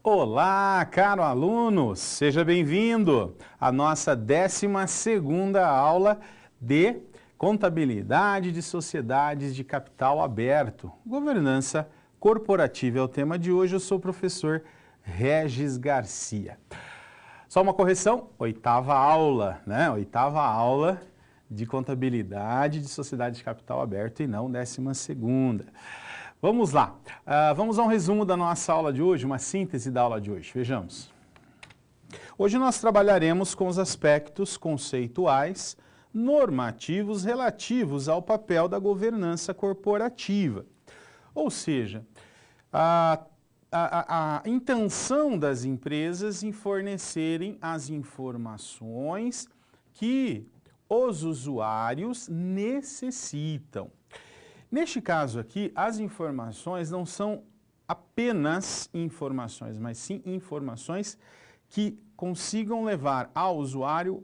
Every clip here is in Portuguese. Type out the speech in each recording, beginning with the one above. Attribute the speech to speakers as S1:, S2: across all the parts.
S1: Olá, caro aluno, seja bem-vindo à nossa 12ª aula de Contabilidade de Sociedades de Capital Aberto. Governança corporativa é o tema de hoje. Eu sou o professor Regis Garcia. Só uma correção, 8ª aula, né? 8ª aula de Contabilidade de Sociedades de Capital Aberto e não 12ª. Vamos lá, vamos a um resumo da nossa aula de hoje, uma síntese da aula de hoje. Vejamos. Hoje nós trabalharemos com os aspectos conceituais, normativos relativos ao papel da governança corporativa. Ou seja, a intenção das empresas em fornecerem as informações que os usuários necessitam. Neste caso aqui, as informações não são apenas informações, mas sim informações que consigam levar ao usuário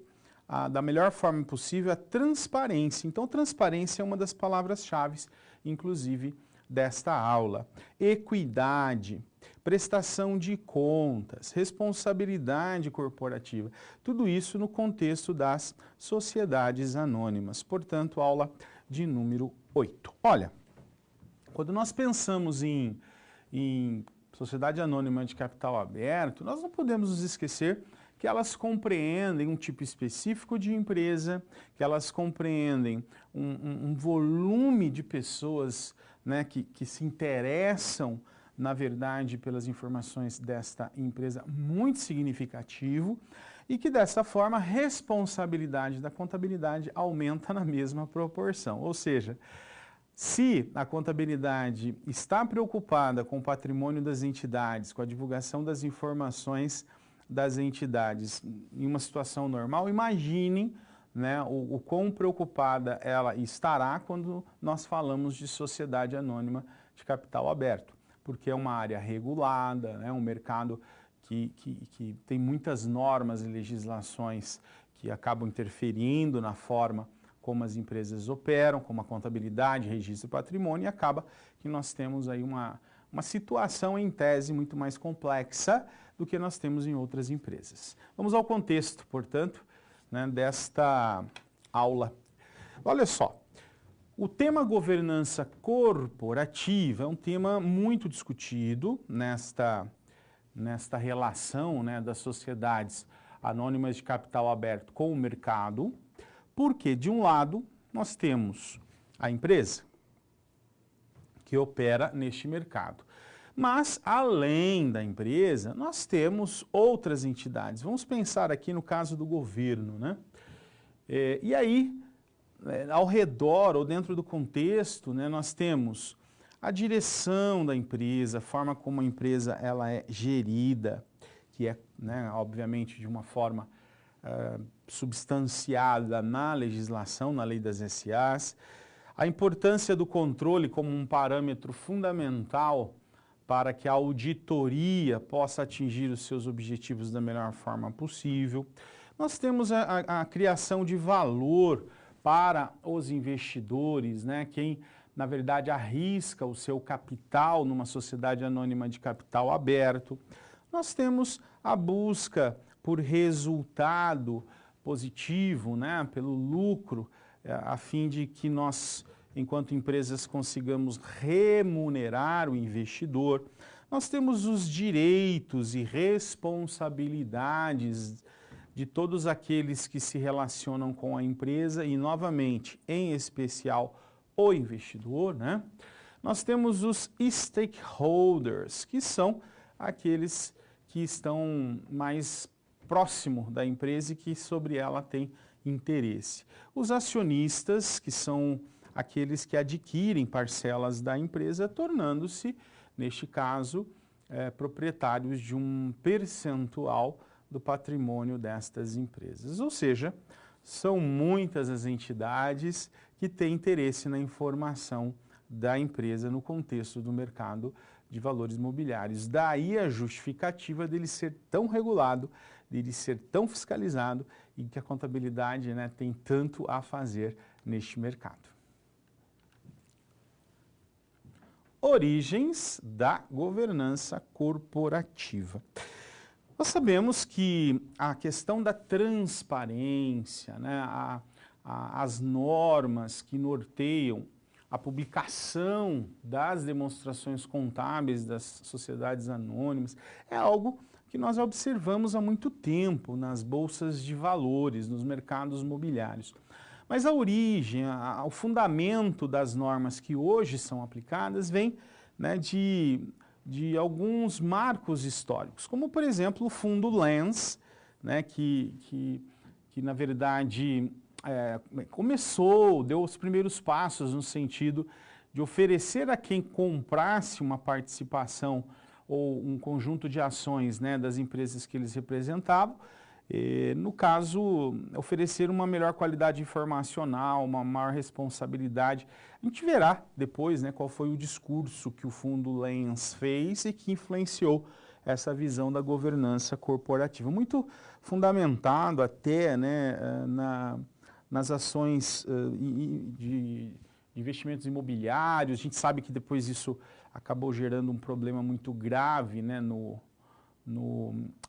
S1: da melhor forma possível a transparência. Então, transparência é uma das palavras-chave, inclusive, desta aula. Equidade, prestação de contas, responsabilidade corporativa, tudo isso no contexto das sociedades anônimas. Portanto, aula de número 8. Olha, quando nós pensamos em sociedade anônima de capital aberto, nós não podemos nos esquecer que elas compreendem um tipo específico de empresa, que elas compreendem um volume de pessoas, né, que se interessam, na verdade, pelas informações desta empresa muito significativo e que, dessa forma, a responsabilidade da contabilidade aumenta na mesma proporção. Ou seja, se a contabilidade está preocupada com o patrimônio das entidades, com a divulgação das informações das entidades em uma situação normal, imaginem, né, o quão preocupada ela estará quando nós falamos de sociedade anônima de capital aberto, porque é uma área regulada, né, um mercado que tem muitas normas e legislações que acabam interferindo na forma como as empresas operam, como a contabilidade, registro e patrimônio, e acaba que nós temos aí uma situação, em tese, muito mais complexa do que nós temos em outras empresas. Vamos ao contexto, portanto, né, desta aula. Olha só, o tema governança corporativa é um tema muito discutido nesta relação, né, das sociedades anônimas de capital aberto com o mercado, porque, de um lado, nós temos a empresa que opera neste mercado. Mas, além da empresa, nós temos outras entidades. Vamos pensar aqui no caso do governo, né? E aí, ao redor ou dentro do contexto, né, nós temos a direção da empresa, a forma como a empresa ela é gerida, que é, né, obviamente, de uma forma substanciada na legislação, na lei das SAs, a importância do controle como um parâmetro fundamental para que a auditoria possa atingir os seus objetivos da melhor forma possível. Nós temos a criação de valor para os investidores, né? Quem, na verdade, arrisca o seu capital numa sociedade anônima de capital aberto. Nós temos a busca por resultado positivo, né? Pelo lucro, a fim de que nós, enquanto empresas, consigamos remunerar o investidor. Nós temos os direitos e responsabilidades de todos aqueles que se relacionam com a empresa e, novamente, em especial, o investidor, né? Nós temos os stakeholders, que são aqueles que estão mais próximo da empresa e que sobre ela tem interesse. Os acionistas, que são aqueles que adquirem parcelas da empresa, tornando-se, neste caso, proprietários de um percentual do patrimônio destas empresas. Ou seja, são muitas as entidades que têm interesse na informação da empresa no contexto do mercado de valores imobiliários. Daí a justificativa dele ser tão regulado, dele ser tão fiscalizado e que a contabilidade, né, tem tanto a fazer neste mercado. Origens da governança corporativa. Nós sabemos que a questão da transparência, né, as normas que norteiam a publicação das demonstrações contábeis das sociedades anônimas é algo que nós observamos há muito tempo nas bolsas de valores, nos mercados imobiliários. Mas a origem, o fundamento das normas que hoje são aplicadas vem, né, de alguns marcos históricos, como por exemplo o fundo Lens, né, que na verdade deu os primeiros passos no sentido de oferecer a quem comprasse uma participação ou um conjunto de ações, né, das empresas que eles representavam, no caso, oferecer uma melhor qualidade informacional, uma maior responsabilidade. A gente verá depois, né, qual foi o discurso que o fundo Lens fez e que influenciou essa visão da governança corporativa. Muito fundamentado até, né, nas ações de investimentos imobiliários. A gente sabe que depois isso acabou gerando um problema muito grave, né,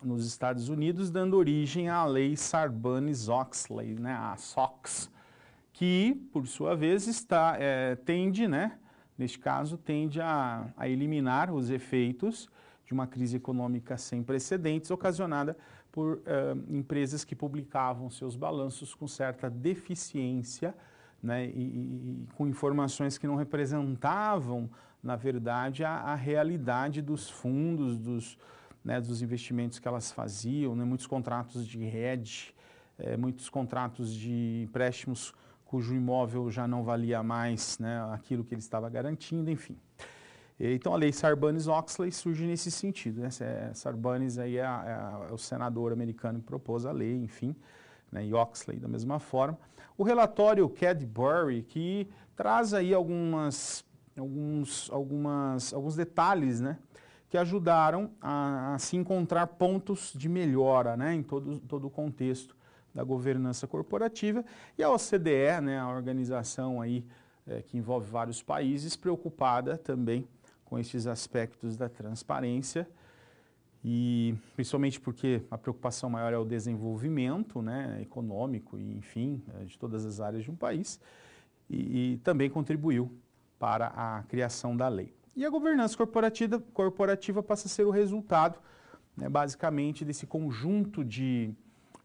S1: nos Estados Unidos, dando origem à lei Sarbanes-Oxley, né, a SOX, que, por sua vez, tende, né, neste caso, tende a eliminar os efeitos de uma crise econômica sem precedentes, ocasionada por empresas que publicavam seus balanços com certa deficiência, né, e com informações que não representavam, na verdade, a realidade dos fundos, dos investimentos que elas faziam, né, muitos contratos de hedge, muitos contratos de empréstimos cujo imóvel já não valia mais, né, aquilo que ele estava garantindo, enfim. Então a lei Sarbanes-Oxley surge nesse sentido, né? Sarbanes aí é o senador americano que propôs a lei, enfim, né, e Oxley da mesma forma. O relatório Cadbury, que traz aí alguns detalhes, né, que ajudaram a se encontrar pontos de melhora, né, em todo o contexto da governança corporativa. E a OCDE, né, a organização aí, que envolve vários países, preocupada também com esses aspectos da transparência, e principalmente porque a preocupação maior é o desenvolvimento, né, econômico e, enfim, de todas as áreas de um país, e também contribuiu para a criação da lei. E a governança corporativa passa a ser o resultado, né, basicamente, desse conjunto de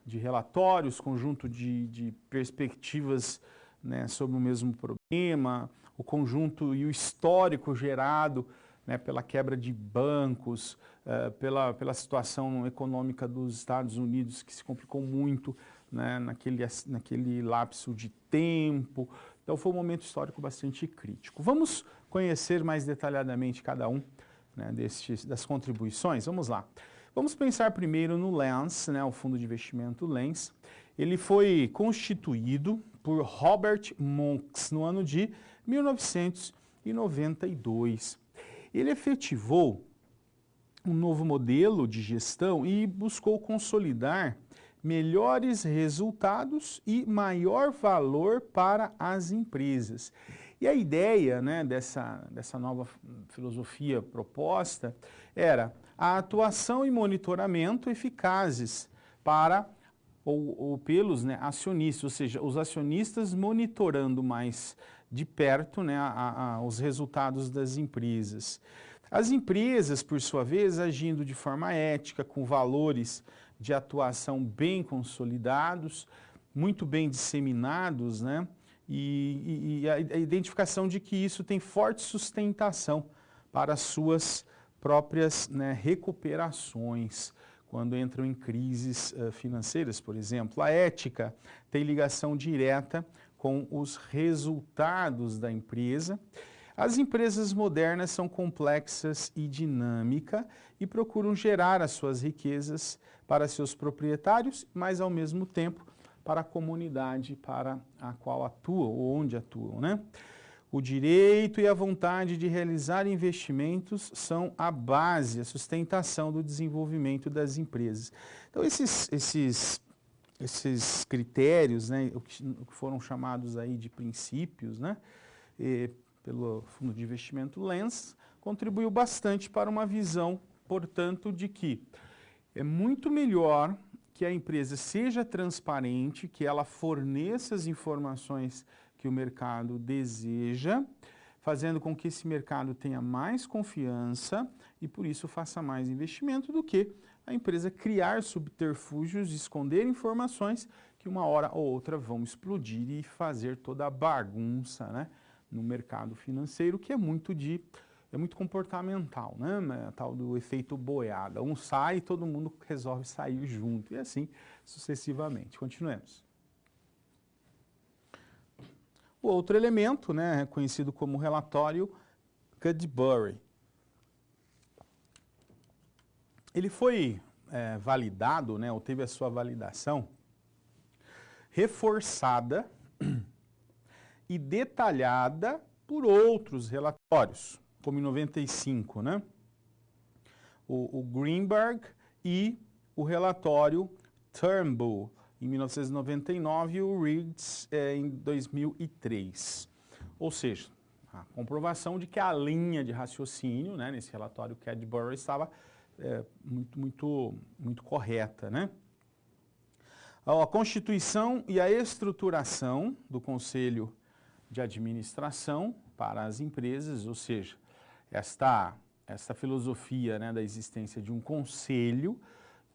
S1: relatórios, conjunto de perspectivas, né, sobre o mesmo problema, o conjunto e o histórico gerado, né, pela quebra de bancos, pela situação econômica dos Estados Unidos, que se complicou muito, né, naquele lapso de tempo. Então foi um momento histórico bastante crítico. Vamos conhecer mais detalhadamente cada um, né, das contribuições. Vamos lá. Vamos pensar primeiro no Lens, né, o fundo de investimento Lens. Ele foi constituído por Robert Monks no ano de 1992. Ele efetivou um novo modelo de gestão e buscou consolidar melhores resultados e maior valor para as empresas. E a ideia, né, dessa nova filosofia proposta era a atuação e monitoramento eficazes para ou pelos, né, acionistas, ou seja, os acionistas monitorando mais de perto, né, os resultados das empresas. As empresas, por sua vez, agindo de forma ética, com valores de atuação bem consolidados, muito bem disseminados, né, e a identificação de que isso tem forte sustentação para as suas próprias, né, recuperações, quando entram em crises financeiras, por exemplo. A ética tem ligação direta com os resultados da empresa. As empresas modernas são complexas e dinâmicas e procuram gerar as suas riquezas para seus proprietários, mas ao mesmo tempo para a comunidade para a qual atuam ou onde atuam, né? O direito e a vontade de realizar investimentos são a base, a sustentação do desenvolvimento das empresas. Então, esses critérios, né, o que foram chamados aí de princípios, né, pelo fundo de investimento Lens, contribuiu bastante para uma visão, portanto, de que é muito melhor que a empresa seja transparente, que ela forneça as informações que o mercado deseja, fazendo com que esse mercado tenha mais confiança e, por isso, faça mais investimento do que a empresa criar subterfúgios, esconder informações que uma hora ou outra vão explodir e fazer toda a bagunça, né, no mercado financeiro, que é muito comportamental, né? Tal do efeito boiada. Um sai e todo mundo resolve sair junto, e assim sucessivamente. Continuemos. O outro elemento, né, conhecido como relatório Cadbury. Ele foi validado, né, ou teve a sua validação reforçada e detalhada por outros relatórios, como em 95, né? O Greenberg e o relatório Turnbull, em 1999, e o Riggs em 2003. Ou seja, a comprovação de que a linha de raciocínio, né, nesse relatório Cadbury estava muito correta, né? A constituição e a estruturação do Conselho de Administração para as empresas, ou seja, esta filosofia, né, da existência de um conselho,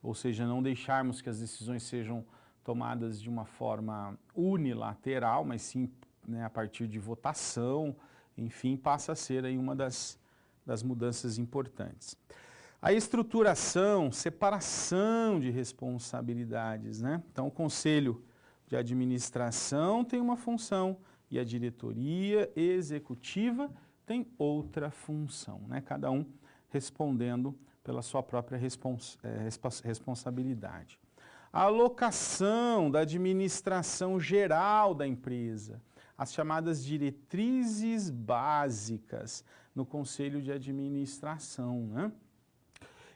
S1: ou seja, não deixarmos que as decisões sejam tomadas de uma forma unilateral, mas sim, né, a partir de votação, enfim, passa a ser aí uma das mudanças importantes. A estruturação, separação de responsabilidades, né? Então, o Conselho de Administração tem uma função e a diretoria executiva tem outra função, né? Cada um respondendo pela sua própria responsabilidade. A alocação da administração geral da empresa, as chamadas diretrizes básicas no Conselho de Administração, né?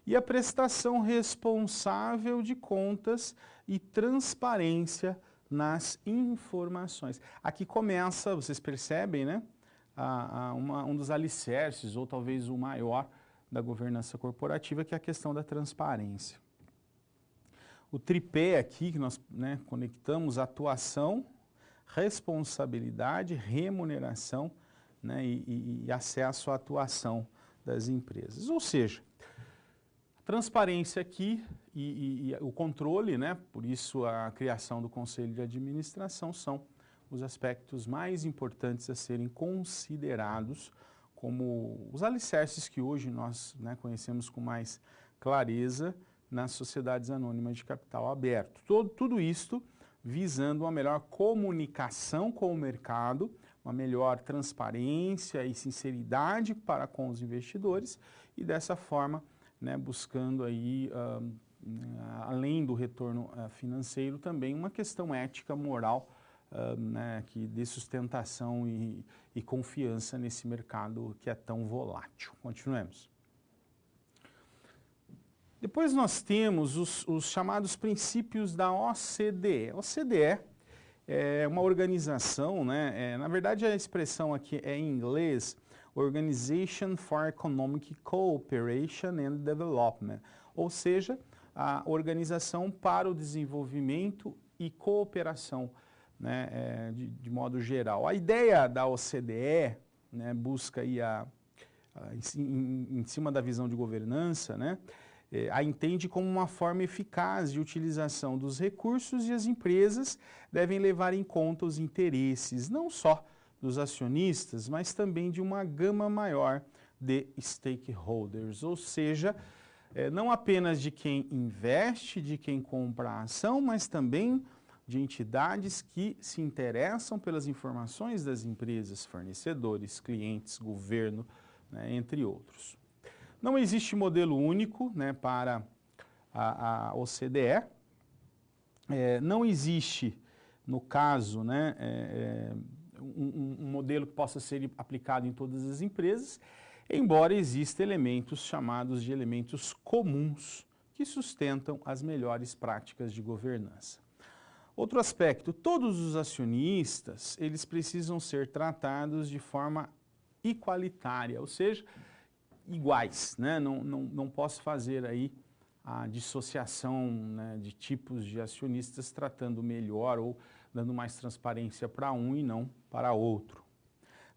S1: E a prestação responsável de contas e transparência nas informações. Aqui começa, vocês percebem, né, um dos alicerces, ou talvez o maior, da governança corporativa, que é a questão da transparência. O tripé aqui, que nós, né, conectamos atuação, responsabilidade, remuneração, né, e acesso à atuação das empresas. Ou seja, transparência aqui e o controle, né, por isso a criação do Conselho de Administração, são os aspectos mais importantes a serem considerados como os alicerces que hoje nós, né, conhecemos com mais clareza nas sociedades anônimas de capital aberto. Tudo isto visando uma melhor comunicação com o mercado, uma melhor transparência e sinceridade para com os investidores e dessa forma, né, buscando aí, além do retorno financeiro, também uma questão ética, moral, né, que dê sustentação e confiança nesse mercado que é tão volátil. Continuemos. Depois nós temos os chamados princípios da OCDE. A OCDE é uma organização, né, na verdade a expressão aqui é em inglês, Organization for Economic Cooperation and Development, ou seja, a Organização para o Desenvolvimento e Cooperação, né, de modo geral. A ideia da OCDE, né, busca aí em cima da visão de governança, né, a entende como uma forma eficaz de utilização dos recursos e as empresas devem levar em conta os interesses, não só dos acionistas, mas também de uma gama maior de stakeholders, ou seja, não apenas de quem investe, de quem compra a ação, mas também de entidades que se interessam pelas informações das empresas, fornecedores, clientes, governo, né, entre outros. Não existe modelo único, né, para a OCDE, não existe, no caso, né, um modelo que possa ser aplicado em todas as empresas, embora existam elementos chamados de elementos comuns que sustentam as melhores práticas de governança. Outro aspecto, todos os acionistas, eles precisam ser tratados de forma igualitária, ou seja, iguais, né? Não posso fazer aí a dissociação, né, de tipos de acionistas tratando melhor ou dando mais transparência para um e não para outro.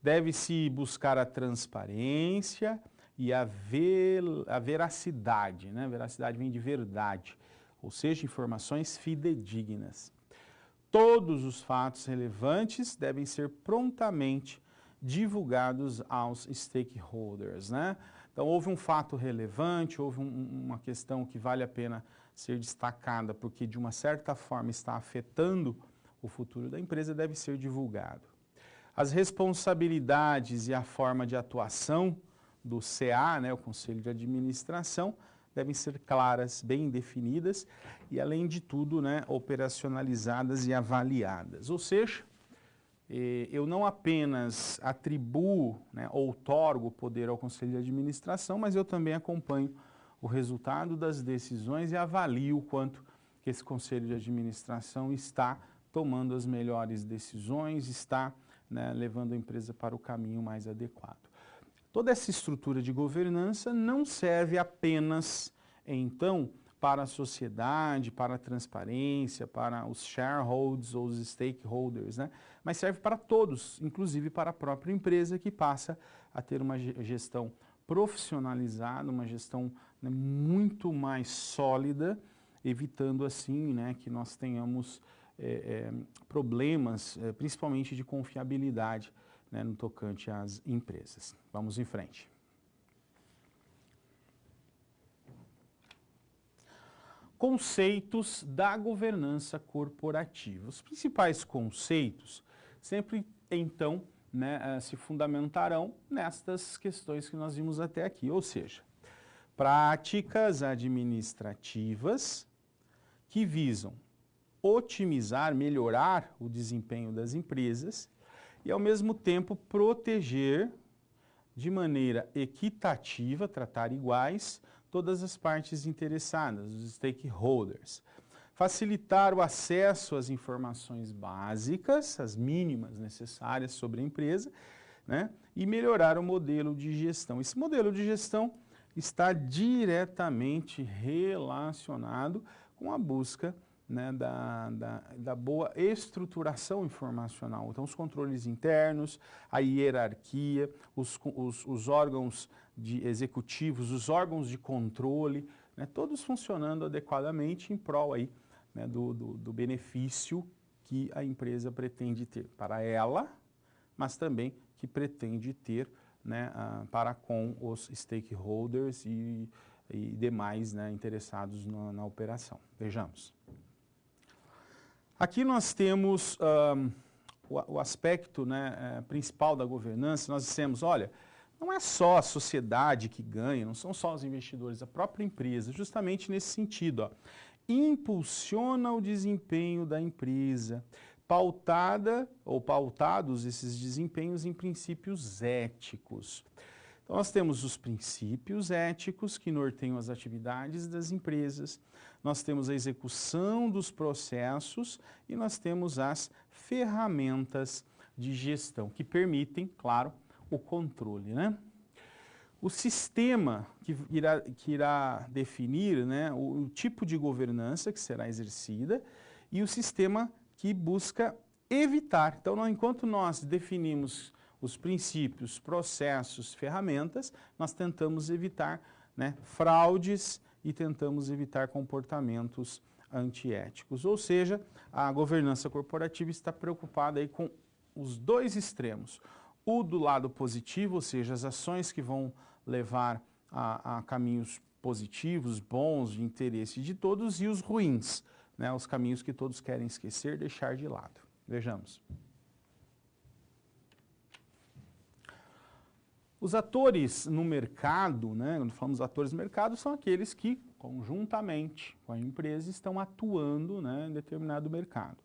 S1: Deve-se buscar a transparência e a veracidade, né? Veracidade vem de verdade, ou seja, informações fidedignas. Todos os fatos relevantes devem ser prontamente divulgados aos stakeholders, né? Então, houve um fato relevante, houve uma questão que vale a pena ser destacada, porque de uma certa forma está afetando o futuro da empresa, deve ser divulgado. As responsabilidades e a forma de atuação do CA, né, o Conselho de Administração, devem ser claras, bem definidas e, além de tudo, né, operacionalizadas e avaliadas. Ou seja, eu não apenas atribuo, né, outorgo poder ao Conselho de Administração, mas eu também acompanho o resultado das decisões e avalio o quanto que esse Conselho de Administração está tomando as melhores decisões, está, né, levando a empresa para o caminho mais adequado. Toda essa estrutura de governança não serve apenas, então, para a sociedade, para a transparência, para os shareholders ou os stakeholders, né? Mas serve para todos, inclusive para a própria empresa que passa a ter uma gestão profissionalizada, uma gestão, né, muito mais sólida, evitando assim, né, que nós tenhamos problemas, principalmente de confiabilidade, né, no tocante às empresas. Vamos em frente. Conceitos da governança corporativa. Os principais conceitos sempre, então, né, se fundamentarão nestas questões que nós vimos até aqui, ou seja, práticas administrativas que visam otimizar, melhorar o desempenho das empresas e, ao mesmo tempo, proteger de maneira equitativa, tratar iguais, todas as partes interessadas, os stakeholders. Facilitar o acesso às informações básicas, as mínimas necessárias sobre a empresa, né? E melhorar o modelo de gestão. Esse modelo de gestão está diretamente relacionado com a busca, né, da boa estruturação informacional. Então, os controles internos, a hierarquia, os órgãos executivos, os órgãos de controle, né, todos funcionando adequadamente em prol aí, né, do benefício que a empresa pretende ter para ela, mas também que pretende ter, né, para com os stakeholders e demais, né, interessados na operação. Vejamos. Aqui nós temos o aspecto, né, principal da governança. Nós dissemos, olha, não é só a sociedade que ganha, não são só os investidores, a própria empresa, justamente nesse sentido, ó, impulsiona o desempenho da empresa, pautada ou pautados esses desempenhos em princípios éticos. Então, nós temos os princípios éticos que norteiam as atividades das empresas, nós temos a execução dos processos e nós temos as ferramentas de gestão que permitem, claro, o controle, né? O sistema que irá definir, né, o tipo de governança que será exercida e o sistema que busca evitar. Então, enquanto nós definimos os princípios, processos, ferramentas, nós tentamos evitar, né, fraudes e tentamos evitar comportamentos antiéticos. Ou seja, a governança corporativa está preocupada aí com os dois extremos. O do lado positivo, ou seja, as ações que vão levar a caminhos positivos, bons, de interesse de todos, e os ruins, né, os caminhos que todos querem esquecer, deixar de lado. Vejamos. Os atores no mercado, né, quando falamos atores no mercado, são aqueles que, conjuntamente com a empresa, estão atuando, né, em determinado mercado.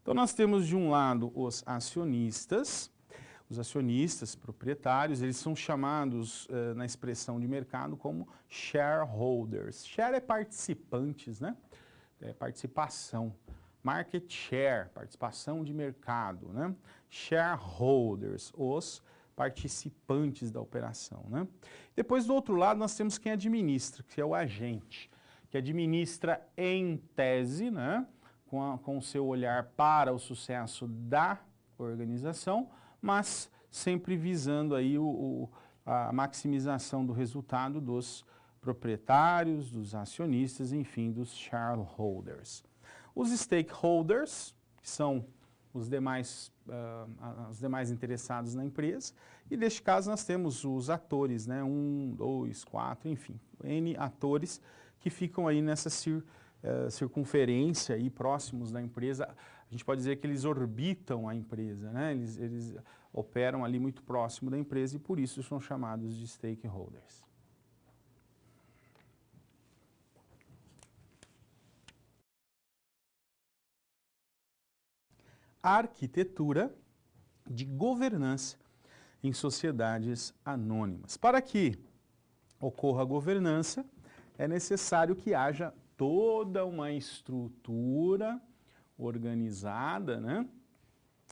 S1: Então, nós temos, de um lado, os acionistas proprietários, eles são chamados, na expressão de mercado, como shareholders. Share é participantes, né? É participação. Market share, participação de mercado, né? Shareholders, os participantes da operação, né? Depois, do outro lado, nós temos quem administra, que é o agente, que administra em tese, né, com o seu olhar para o sucesso da organização, mas sempre visando aí a maximização do resultado dos proprietários, dos acionistas, enfim, dos shareholders. Os stakeholders, que são os demais interessados na empresa, e neste caso nós temos os atores, né, 1, 2, 4, enfim, N atores que ficam aí nessa circunferência aí próximos da empresa. A gente pode dizer que eles orbitam a empresa, né? Eles operam ali muito próximo da empresa e por isso são chamados de stakeholders. A arquitetura de governança em sociedades anônimas. Para que ocorra a governança, é necessário que haja toda uma estrutura organizada, né,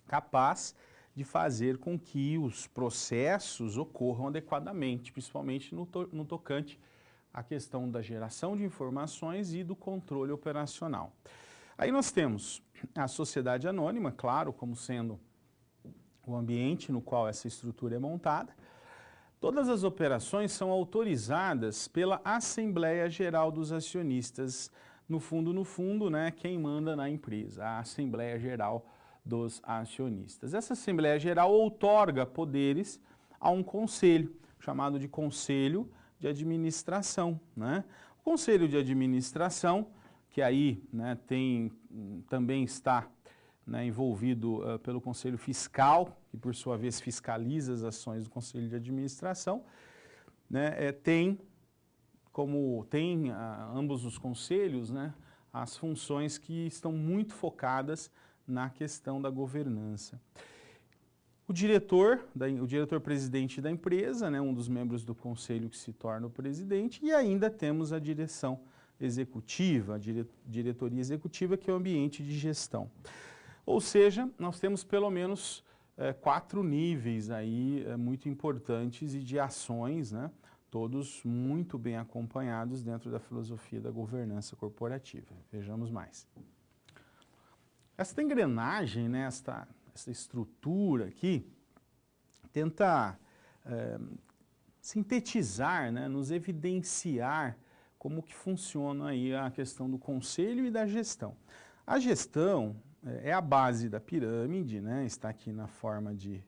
S1: capaz de fazer com que os processos ocorram adequadamente, principalmente no tocante à questão da geração de informações e do controle operacional. Aí nós temos a sociedade anônima, claro, como sendo o ambiente no qual essa estrutura é montada. Todas as operações são autorizadas pela Assembleia Geral dos Acionistas. No fundo, né, quem manda na empresa, a Assembleia Geral dos Acionistas. Essa Assembleia Geral outorga poderes a um conselho, chamado de Conselho de Administração, né? O Conselho de Administração, que aí, né, também está, né, envolvido pelo Conselho Fiscal, que por sua vez fiscaliza as ações do Conselho de Administração, né, tem ambos os conselhos, né, as funções que estão muito focadas na questão da governança. O diretor-presidente da empresa, né, um dos membros do conselho que se torna o presidente, e ainda temos a direção executiva, a diretoria executiva, que é o ambiente de gestão. Ou seja, nós temos pelo menos 4 níveis aí muito importantes e de ações, né, todos muito bem acompanhados dentro da filosofia da governança corporativa. Vejamos mais. Esta engrenagem, né, essa estrutura aqui, tenta sintetizar, né, nos evidenciar como que funciona aí a questão do conselho e da gestão. A gestão é a base da pirâmide, né, está aqui na forma de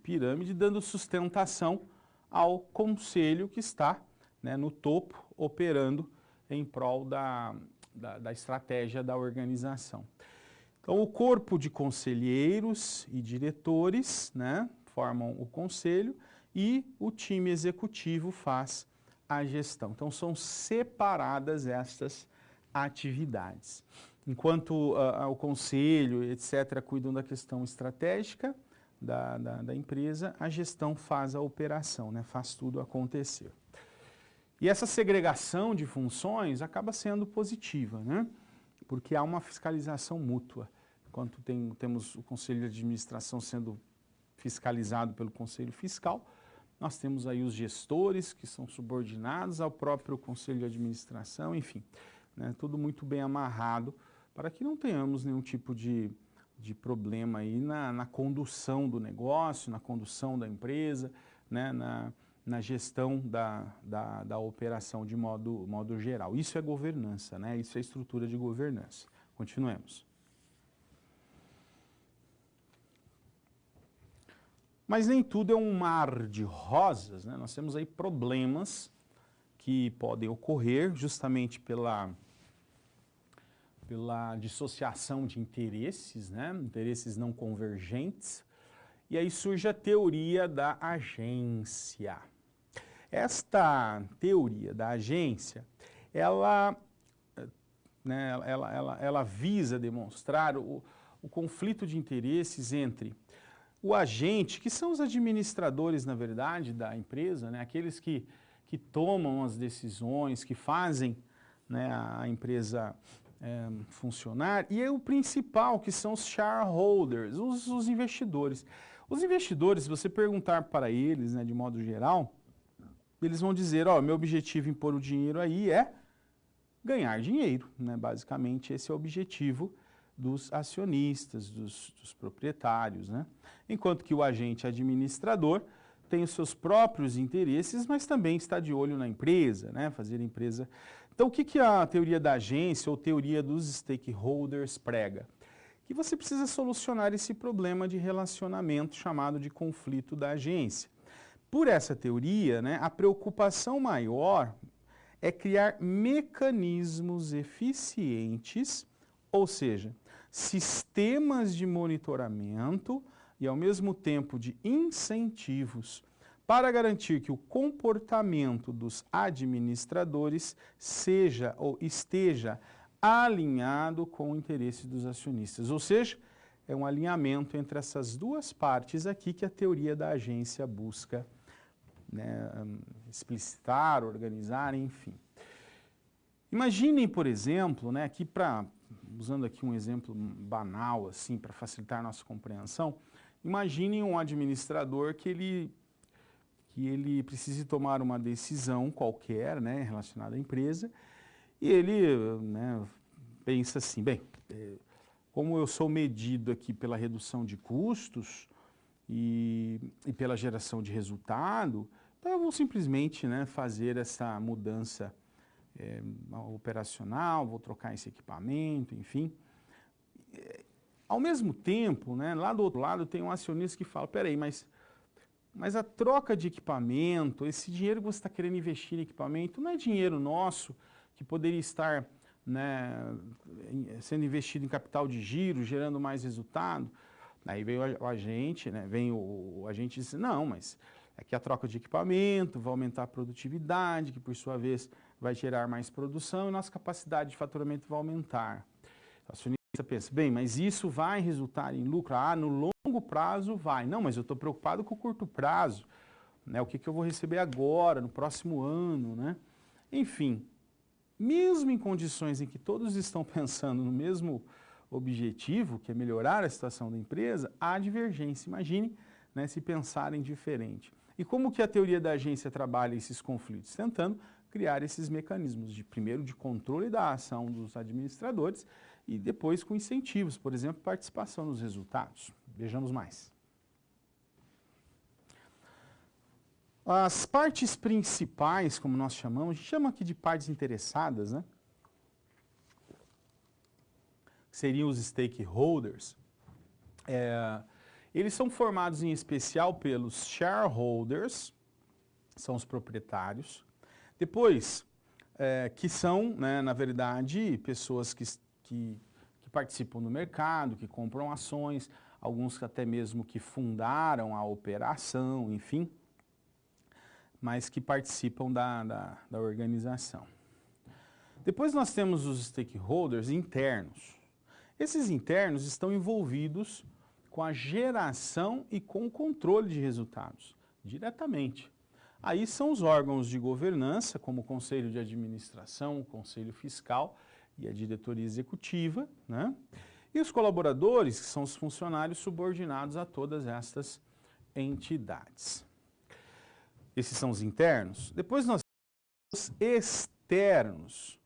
S1: pirâmide, dando sustentação ao conselho que está, né, no topo, operando em prol da estratégia da organização. Então, o corpo de conselheiros e diretores, né, formam o conselho e o time executivo faz a gestão. Então, são separadas estas atividades. Enquanto o conselho, etc., cuidam da questão estratégica da empresa, a gestão faz a operação, né, faz tudo acontecer. E essa segregação de funções acaba sendo positiva, né? Porque há uma fiscalização mútua. Enquanto temos o Conselho de Administração sendo fiscalizado pelo Conselho Fiscal, nós temos aí os gestores que são subordinados ao próprio Conselho de Administração, enfim, né, tudo muito bem amarrado para que não tenhamos nenhum tipo de problema aí na condução do negócio, na condução da empresa, né, na gestão da operação de modo geral. Isso é governança, né? Isso é estrutura de governança. Continuemos. Mas nem tudo é um mar de rosas, né? Nós temos aí problemas que podem ocorrer justamente pela dissociação de interesses, né? Interesses não convergentes. E aí surge a teoria da agência. Esta teoria da agência, ela visa demonstrar o conflito de interesses entre o agente, que são os administradores, na verdade, da empresa, né, aqueles que tomam as decisões, que fazem, né, a empresa funcionar, e o principal, que são os shareholders, os investidores. Os investidores, se você perguntar para eles, né, de modo geral, eles vão dizer, ó, meu objetivo em pôr o dinheiro aí é ganhar dinheiro, né? Basicamente esse é o objetivo dos acionistas, dos proprietários, né? Enquanto que o agente administrador tem os seus próprios interesses, mas também está de olho na empresa, né? Fazer a empresa... Então, o que a teoria da agência ou teoria dos stakeholders prega? Que você precisa solucionar esse problema de relacionamento chamado de conflito da agência. Por essa teoria, né, a preocupação maior é criar mecanismos eficientes, ou seja, sistemas de monitoramento e, ao mesmo tempo, de incentivos para garantir que o comportamento dos administradores seja ou esteja alinhado com o interesse dos acionistas. Ou seja, é um alinhamento entre essas duas partes aqui que a teoria da agência busca, né, explicitar, organizar, enfim. Imaginem, por exemplo, né, usando aqui um exemplo banal, assim, para facilitar a nossa compreensão, imaginem um administrador que ele precise tomar uma decisão qualquer, né, relacionada à empresa, e ele, né, pensa assim, bem, como eu sou medido aqui pela redução de custos e pela geração de resultado, então eu vou simplesmente, né, fazer essa mudança operacional, vou trocar esse equipamento, enfim. Ao mesmo tempo, né, lá do outro lado tem um acionista que fala, peraí, mas a troca de equipamento, esse dinheiro que você está querendo investir em equipamento, não é dinheiro nosso que poderia estar, né, sendo investido em capital de giro, gerando mais resultado? Aí vem o agente, né, vem o agente e diz, não, mas é que a troca de equipamento vai aumentar a produtividade, que por sua vez vai gerar mais produção e nossa capacidade de faturamento vai aumentar. O acionista pensa, bem, mas isso vai resultar em lucro? Ah, no longo prazo vai. Não, mas eu estou preocupado com o curto prazo, né? O que eu vou receber agora, no próximo ano, né? Enfim, mesmo em condições em que todos estão pensando no mesmo objetivo, que é melhorar a situação da empresa, há divergência. Imagine, né, se pensarem diferente. E como que a teoria da agência trabalha esses conflitos? Tentando criar esses mecanismos, primeiro de controle da ação dos administradores e depois com incentivos, por exemplo, participação nos resultados. Vejamos mais. As partes principais, como nós chamamos, a gente chama aqui de partes interessadas, né? Seriam os stakeholders. Eles são formados em especial pelos shareholders, são os proprietários. Depois, que são, né, na verdade, pessoas que participam do mercado, que compram ações, alguns até mesmo que fundaram a operação, enfim, mas que participam da organização. Depois nós temos os stakeholders internos. Esses internos estão envolvidos com a geração e com o controle de resultados, diretamente. Aí são os órgãos de governança, como o Conselho de Administração, o Conselho Fiscal e a diretoria executiva, né? E os colaboradores, que são os funcionários subordinados a todas estas entidades. Esses são os internos. Depois nós temos os externos.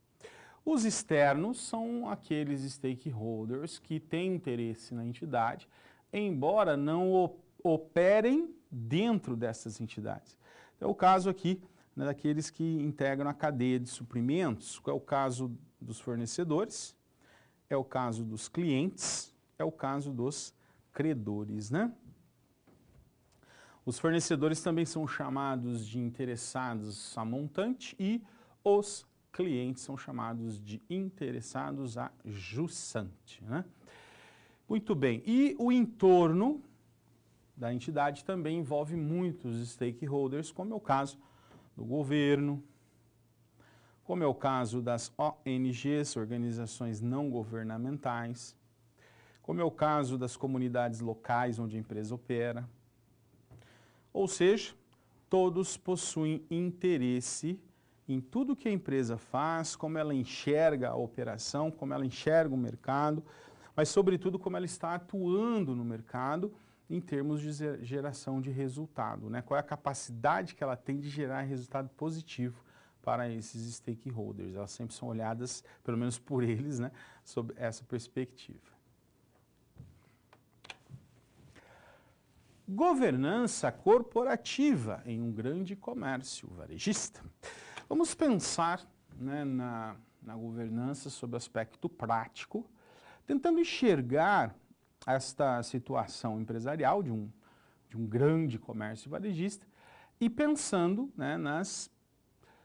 S1: Os externos são aqueles stakeholders que têm interesse na entidade, embora não operem dentro dessas entidades. É o caso aqui, né, daqueles que integram a cadeia de suprimentos, é o caso dos fornecedores, é o caso dos clientes, é o caso dos credores, né? Os fornecedores também são chamados de interessados a montante e os clientes são chamados de interessados a jussante, né? Muito bem, e o entorno da entidade também envolve muitos stakeholders, como é o caso do governo, como é o caso das ONGs, organizações não governamentais, como é o caso das comunidades locais onde a empresa opera. Ou seja, todos possuem interesse em tudo que a empresa faz, como ela enxerga a operação, como ela enxerga o mercado, mas sobretudo como ela está atuando no mercado em termos de geração de resultado, né? Qual é a capacidade que ela tem de gerar resultado positivo para esses stakeholders. Elas sempre são olhadas, pelo menos por eles, né, sob essa perspectiva. Governança corporativa em um grande comércio varejista. Vamos pensar, né, na governança sob o aspecto prático, tentando enxergar esta situação empresarial de um grande comércio varejista e pensando, né, nas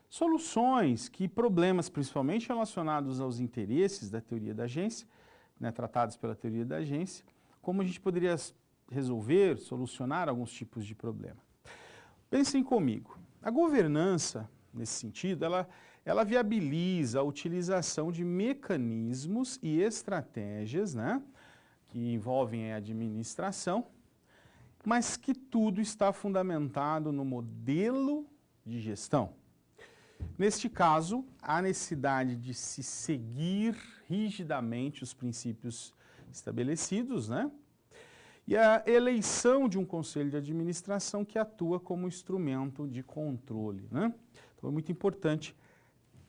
S1: soluções que problemas, principalmente relacionados aos interesses da teoria da agência, né, tratados pela teoria da agência, como a gente poderia resolver, solucionar alguns tipos de problema. Pensem comigo, a governança, nesse sentido, ela viabiliza a utilização de mecanismos e estratégias, né, que envolvem a administração, mas que tudo está fundamentado no modelo de gestão. Neste caso, há necessidade de se seguir rigidamente os princípios estabelecidos, né? E a eleição de um conselho de administração que atua como instrumento de controle, né? Então é muito importante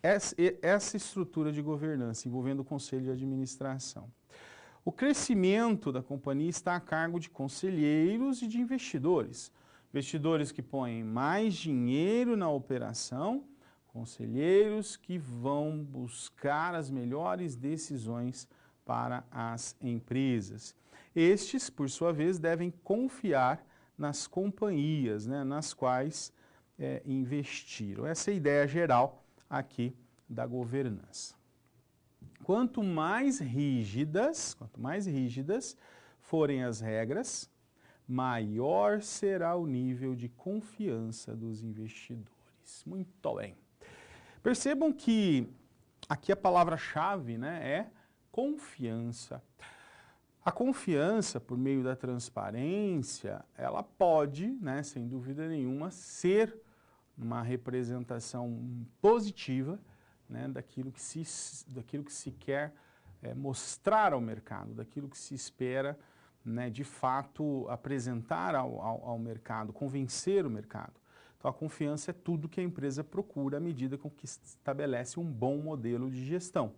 S1: essa estrutura de governança envolvendo o conselho de administração. O crescimento da companhia está a cargo de conselheiros e de investidores. Investidores que põem mais dinheiro na operação, conselheiros que vão buscar as melhores decisões para as empresas. Estes, por sua vez, devem confiar nas companhias, né, nas quais investiram. Essa é a ideia geral aqui da governança. Quanto mais rígidas forem as regras, maior será o nível de confiança dos investidores. Muito bem. Percebam que aqui a palavra-chave, né, é confiança. A confiança, por meio da transparência, ela pode, né, sem dúvida nenhuma, ser uma representação positiva, né, daquilo que se quer mostrar ao mercado, daquilo que se espera, né, de fato apresentar ao mercado, convencer o mercado. Então a confiança é tudo que a empresa procura à medida com que estabelece um bom modelo de gestão.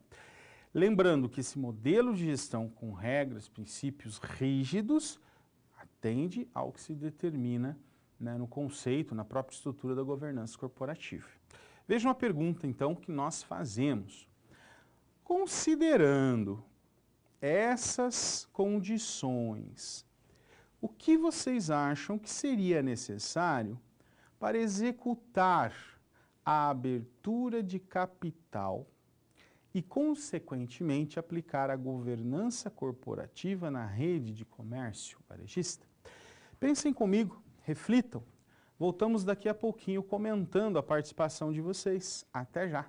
S1: Lembrando que esse modelo de gestão com regras, princípios rígidos, atende ao que se determina, né, no conceito, na própria estrutura da governança corporativa. Veja uma pergunta, então, que nós fazemos. Considerando essas condições, o que vocês acham que seria necessário para executar a abertura de capital e, consequentemente, aplicar a governança corporativa na rede de comércio varejista? Pensem comigo, reflitam. Voltamos daqui a pouquinho comentando a participação de vocês. Até já!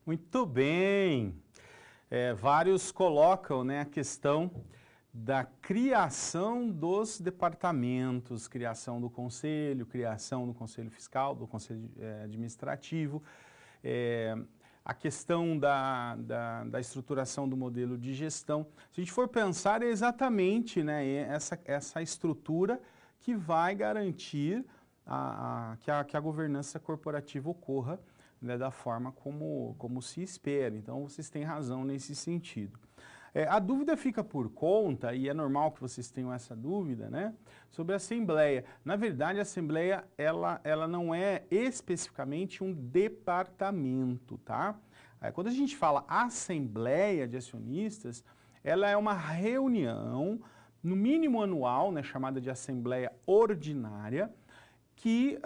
S1: Muito bem. Vários colocam, né, a questão da criação dos departamentos, criação do conselho fiscal, do conselho administrativo, a questão da estruturação do modelo de gestão. Se a gente for pensar, é exatamente, né, essa estrutura que vai garantir que a governança corporativa ocorra, né, da forma como se espera. Então, vocês têm razão nesse sentido. A dúvida fica por conta, e é normal que vocês tenham essa dúvida, né, sobre a Assembleia. Na verdade, a Assembleia, ela não é especificamente um departamento, tá? Quando a gente fala Assembleia de Acionistas, ela é uma reunião, no mínimo anual, né, chamada de Assembleia Ordinária, que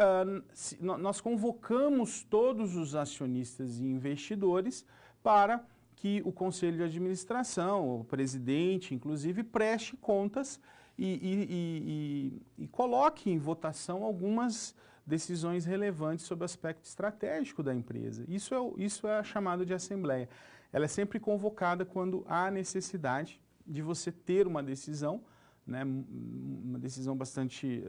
S1: nós convocamos todos os acionistas e investidores para que o Conselho de Administração, o presidente, inclusive, preste contas e coloque em votação algumas decisões relevantes sobre o aspecto estratégico da empresa. Isso é chamado de Assembleia. Ela é sempre convocada quando há necessidade de você ter uma decisão, né, uma decisão bastante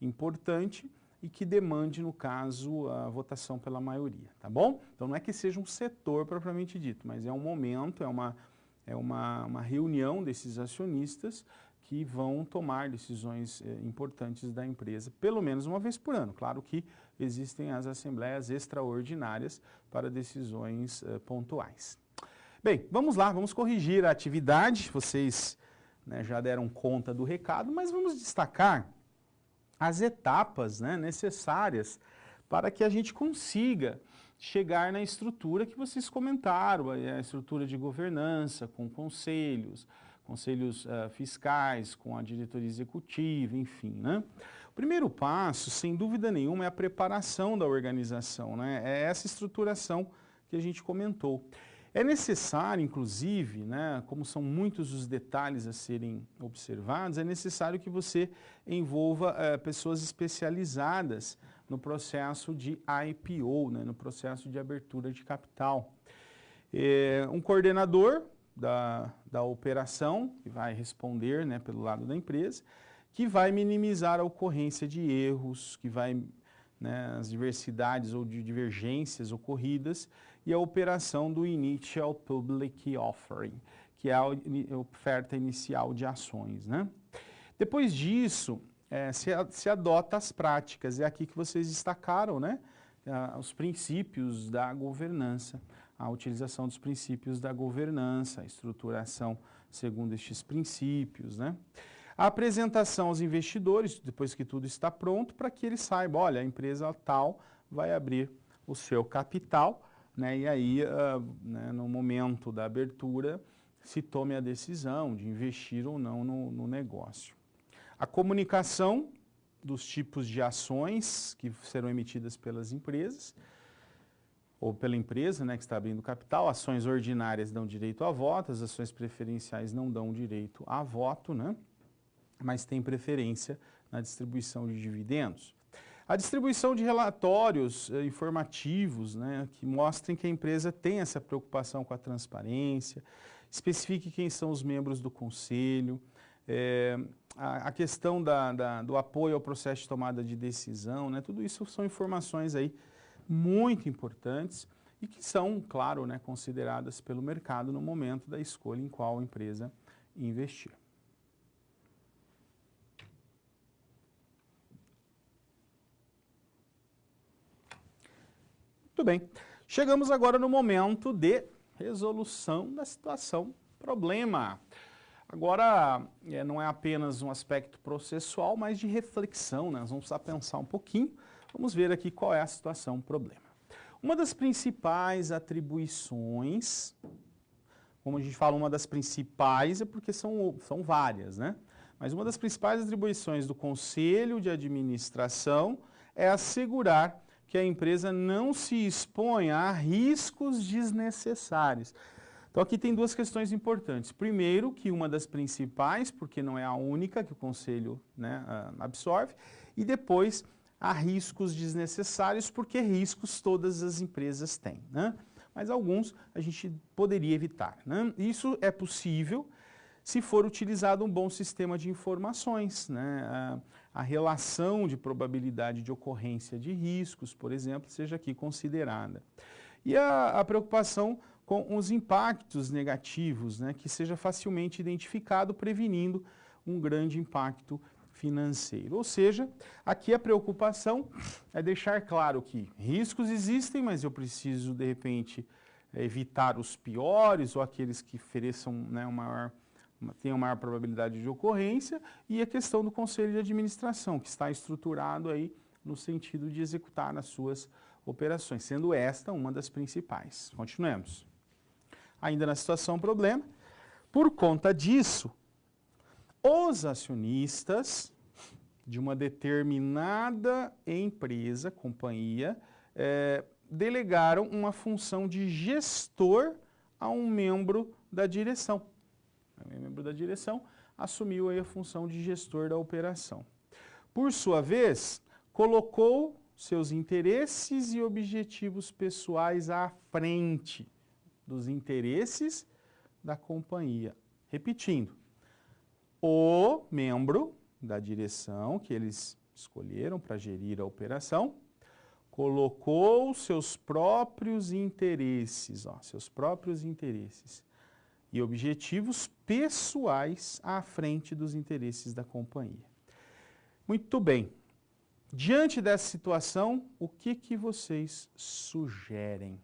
S1: importante, e que demande, no caso, a votação pela maioria, tá bom? Então não é que seja um setor propriamente dito, mas é um momento, é uma reunião desses acionistas que vão tomar decisões importantes da empresa, pelo menos uma vez por ano. Claro que existem as assembleias extraordinárias para decisões pontuais. Bem, vamos lá, vamos corrigir a atividade, vocês, né, já deram conta do recado, mas vamos destacar as etapas, né, necessárias para que a gente consiga chegar na estrutura que vocês comentaram, a estrutura de governança, com conselhos fiscais, com a diretoria executiva, enfim, né? O primeiro passo, sem dúvida nenhuma, é a preparação da organização, né? É essa estruturação que a gente comentou. É necessário, inclusive, né, como são muitos os detalhes a serem observados, é necessário que você envolva pessoas especializadas no processo de IPO, né, no processo de abertura de capital. Um coordenador da operação, que vai responder, né, pelo lado da empresa, que vai minimizar a ocorrência de erros, que vai, né, as diversidades ou de divergências ocorridas, e a operação do Initial Public Offering, que é a oferta inicial de ações, né? Depois disso, se adota as práticas, é aqui que vocês destacaram, né? Os princípios da governança, a utilização dos princípios da governança, a estruturação segundo estes princípios, né? A apresentação aos investidores, depois que tudo está pronto, para que eles saibam, olha, a empresa tal vai abrir o seu capital, né, e aí, né, no momento da abertura, se tome a decisão de investir ou não no negócio. A comunicação dos tipos de ações que serão emitidas pelas empresas, ou pela empresa, né, que está abrindo capital. Ações ordinárias dão direito a voto, as ações preferenciais não dão direito a voto, né, mas tem preferência na distribuição de dividendos. A distribuição de relatórios informativos, né, que mostrem que a empresa tem essa preocupação com a transparência, especifique quem são os membros do conselho, a questão do apoio ao processo de tomada de decisão, né, tudo isso são informações aí muito importantes e que são, claro, né, consideradas pelo mercado no momento da escolha em qual empresa investir. Muito bem, chegamos agora no momento de resolução da situação problema. Agora, não é apenas um aspecto processual, mas de reflexão, né? Nós vamos precisar pensar um pouquinho, vamos ver aqui qual é a situação problema. Uma das principais atribuições, como a gente fala uma das principais, é porque são várias, né? Mas uma das principais atribuições do Conselho de Administração é assegurar que a empresa não se exponha a riscos desnecessários. Então aqui tem duas questões importantes. Primeiro, que uma das principais, porque não é a única que o Conselho, né, absorve, e depois há riscos desnecessários, porque riscos todas as empresas têm, né? mas alguns a gente poderia evitar, né? Isso é possível se for utilizado um bom sistema de informações, né? A relação de probabilidade de ocorrência de riscos, por exemplo, seja aqui considerada. E a preocupação com os impactos negativos, né? Que seja facilmente identificado, prevenindo um grande impacto financeiro. Ou seja, aqui a preocupação é deixar claro que riscos existem, mas eu preciso, de repente, evitar os piores ou aqueles que ofereçam, né, tenham maior probabilidade de ocorrência, e a questão do conselho de administração, que está estruturado aí no sentido de executar as suas operações, sendo esta uma das principais. Continuemos. Ainda na situação problema, por conta disso, os acionistas de uma determinada empresa, companhia, delegaram uma função de gestor a um membro da direção. O membro da direção assumiu aí a função de gestor da operação. Por sua vez, colocou seus interesses e objetivos pessoais à frente dos interesses da companhia. Repetindo, o membro da direção que eles escolheram para gerir a operação colocou seus próprios interesses, e objetivos pessoais à frente dos interesses da companhia. Muito bem. Diante dessa situação, o que vocês sugerem?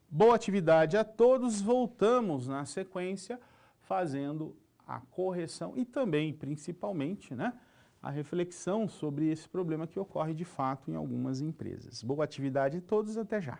S1: Boa atividade a todos. Voltamos na sequência fazendo a correção e também, principalmente, né, a reflexão sobre esse problema que ocorre de fato em algumas empresas. Boa atividade a todos, até já.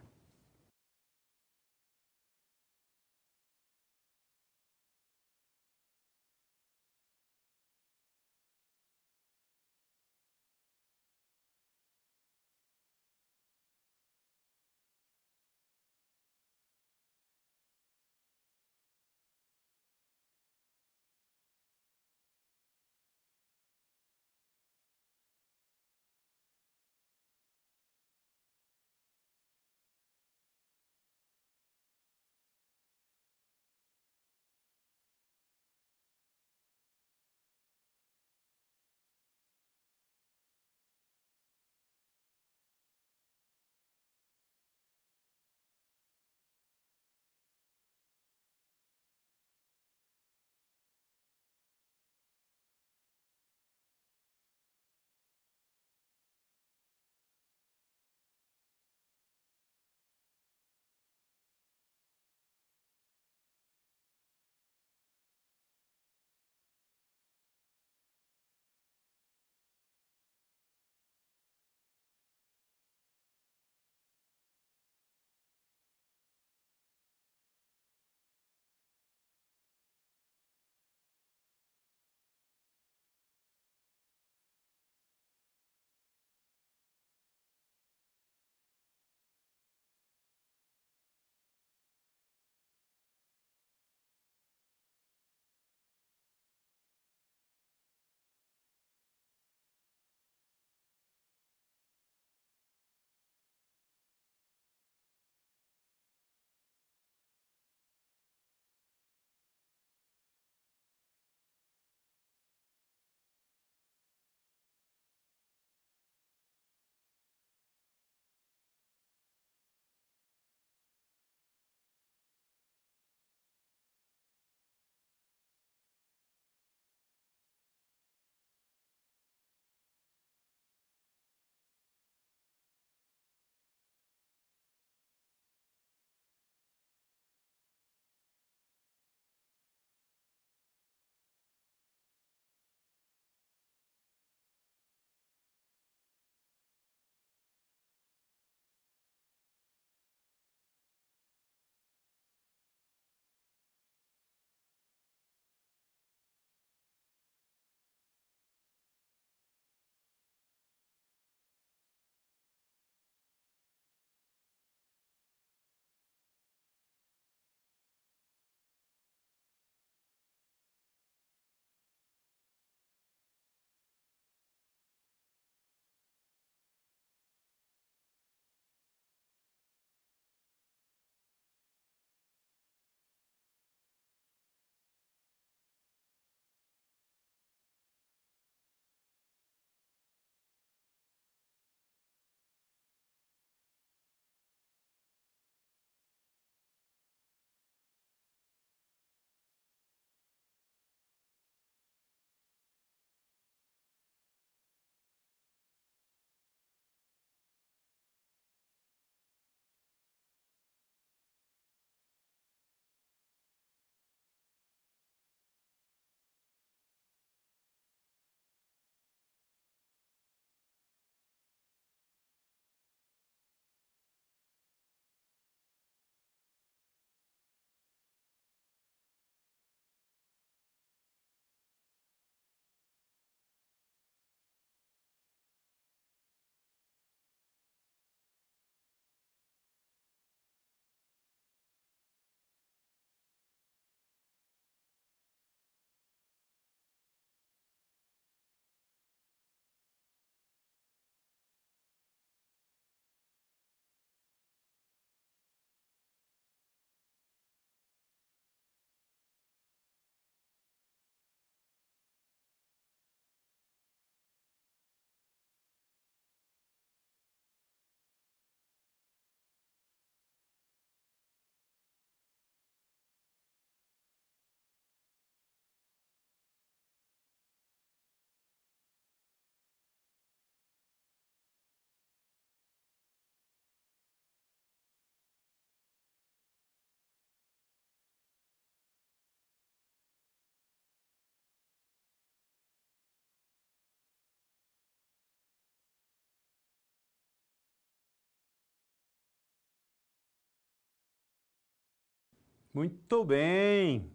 S1: Muito bem.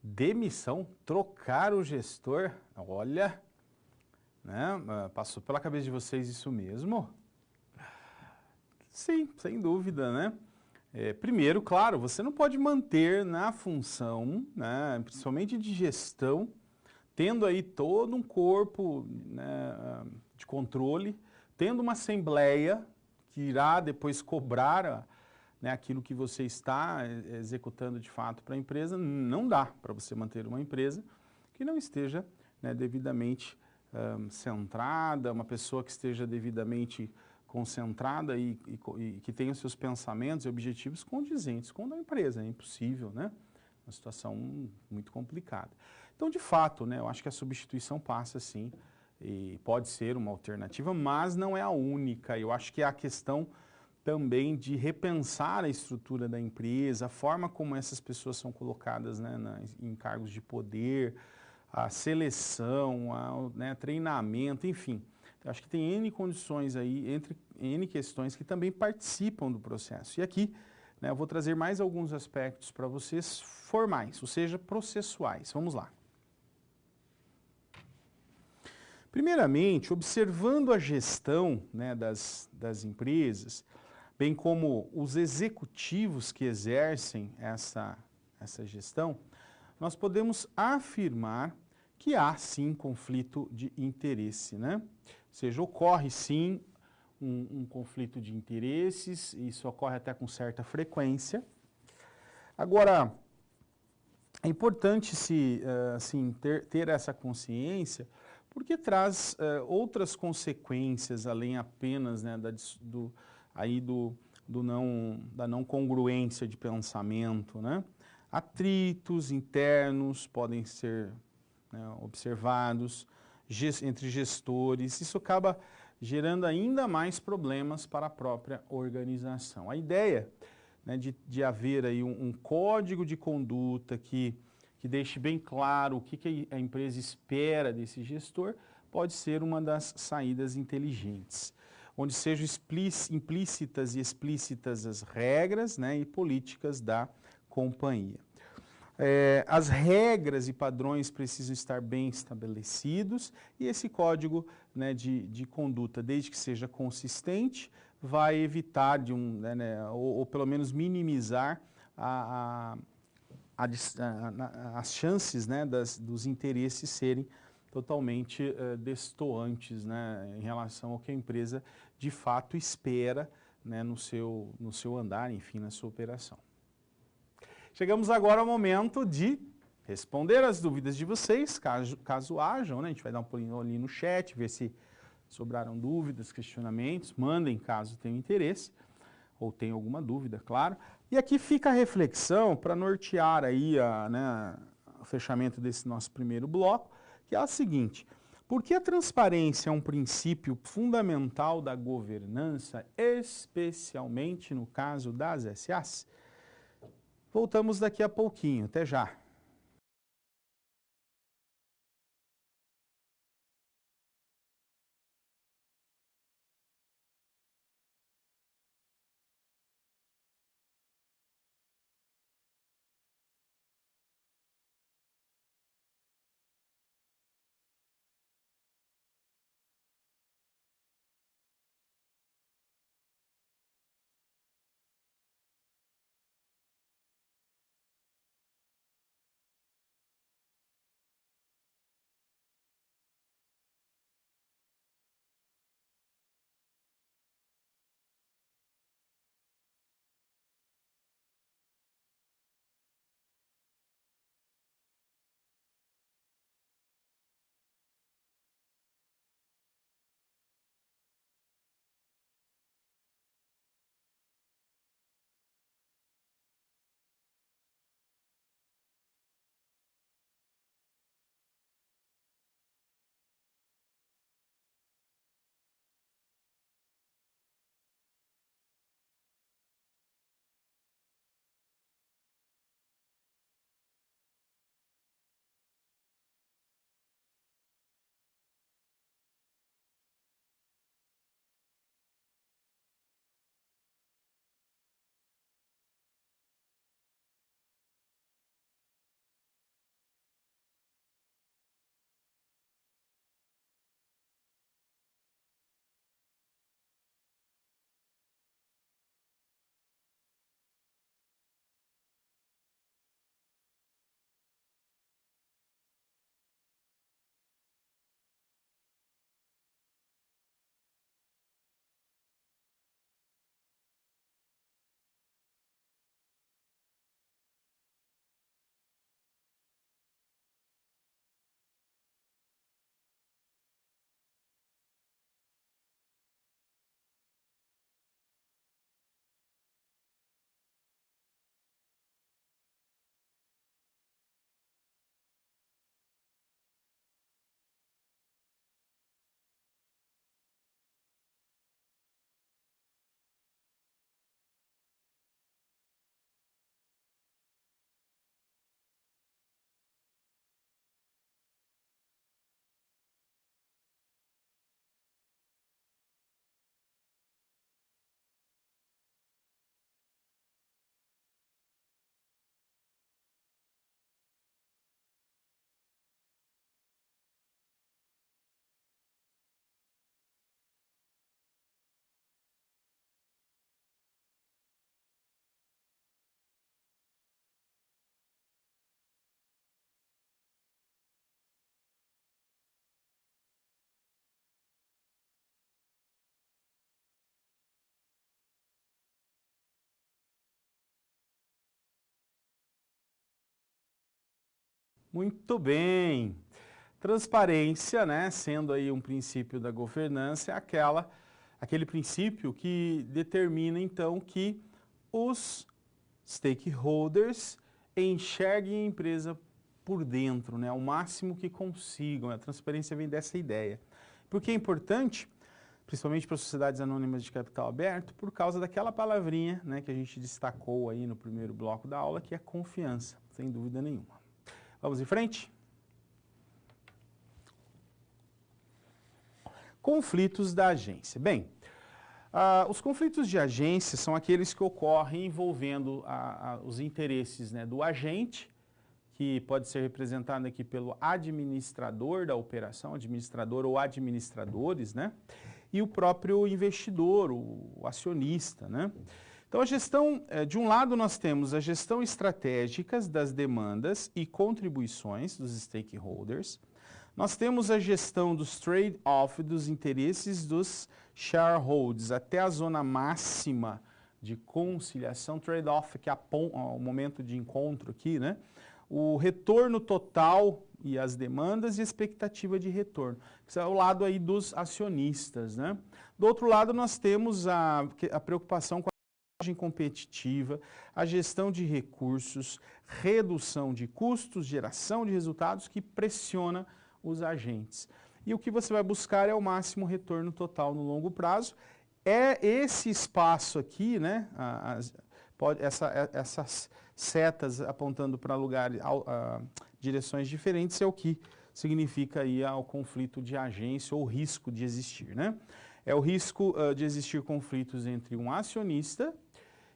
S1: Demissão, trocar o gestor, olha, né? Passou pela cabeça de vocês isso mesmo? Sim, sem dúvida, né? Primeiro, claro, você não pode manter na função, né, principalmente de gestão, tendo aí todo um corpo, né, de controle, tendo uma assembleia que irá depois cobrar, né, aquilo que você está executando de fato para a empresa. Não dá para você manter uma empresa que não esteja, né, devidamente centrada, uma pessoa que esteja devidamente concentrada e que tenha os seus pensamentos e objetivos condizentes com o da empresa. É impossível, né? Uma situação muito complicada. Então, de fato, né, eu acho que a substituição passa sim, e pode ser uma alternativa, mas não é a única. Eu acho que é a questão também de repensar a estrutura da empresa, a forma como essas pessoas são colocadas, né, em cargos de poder, a seleção, né, treinamento, enfim. Eu acho que tem N condições aí, entre N questões que também participam do processo. E aqui, né, eu vou trazer mais alguns aspectos para vocês formais, ou seja, processuais. Vamos lá. Primeiramente, observando a gestão, né, das empresas, bem como os executivos que exercem essa gestão, nós podemos afirmar que há sim conflito de interesse, né? Ou seja, ocorre sim um conflito de interesses, isso ocorre até com certa frequência. Agora, é importante assim, ter essa consciência, porque traz outras consequências, além apenas, né, da não congruência de pensamento, né? Atritos internos podem ser, né, observados entre gestores. Isso acaba gerando ainda mais problemas para a própria organização. A ideia, né, de haver aí um código de conduta que deixe bem claro o que a empresa espera desse gestor, pode ser uma das saídas inteligentes, onde sejam implícitas e explícitas as regras, né, e políticas da companhia. As regras e padrões precisam estar bem estabelecidos e esse código, né, de conduta, desde que seja consistente, vai evitar ou pelo menos minimizar as chances, né, dos interesses serem totalmente destoantes, né, em relação ao que a empresa de fato espera, né, no seu andar, enfim, na sua operação. Chegamos agora ao momento de responder as dúvidas de vocês, caso hajam, né? A gente vai dar um pulinho ali no chat, ver se sobraram dúvidas, questionamentos, mandem caso tenham interesse, ou tenham alguma dúvida, claro. E aqui fica a reflexão para nortear aí o fechamento desse nosso primeiro bloco, que é a seguinte: por que a transparência é um princípio fundamental da governança, especialmente no caso das SAs? Voltamos daqui a pouquinho. Até já. Muito bem. Transparência, né, sendo aí um princípio da governança, é aquele princípio que determina, então, que os stakeholders enxerguem a empresa por dentro, né, o máximo que consigam. A transparência vem dessa ideia. Por que é importante? Principalmente para sociedades anônimas de capital aberto, por causa daquela palavrinha, né, que a gente destacou aí no primeiro bloco da aula, que é confiança, sem dúvida nenhuma. Vamos em frente? Conflitos da agência. Bem, os conflitos de agência são aqueles que ocorrem envolvendo os interesses, né, do agente, que pode ser representado aqui pelo administrador da operação, administrador ou administradores, né, e o próprio investidor, o acionista, né. Então, a gestão, de um lado nós temos a gestão estratégica das demandas e contribuições dos stakeholders. Nós temos a gestão dos trade-off, dos interesses dos shareholders, até a zona máxima de conciliação, trade-off, que é o momento de encontro aqui, né? O retorno total e as demandas e expectativa de retorno. Isso é o lado aí dos acionistas, né? Do outro lado, nós temos a preocupação com a margem competitiva, a gestão de recursos, redução de custos, geração de resultados que pressiona os agentes. E o que você vai buscar é o máximo retorno total no longo prazo. É esse espaço aqui, né, essas setas apontando para lugares, direções diferentes, é o que significa aí o conflito de agência ou o risco de existir, né? É o risco de existir conflitos entre um acionista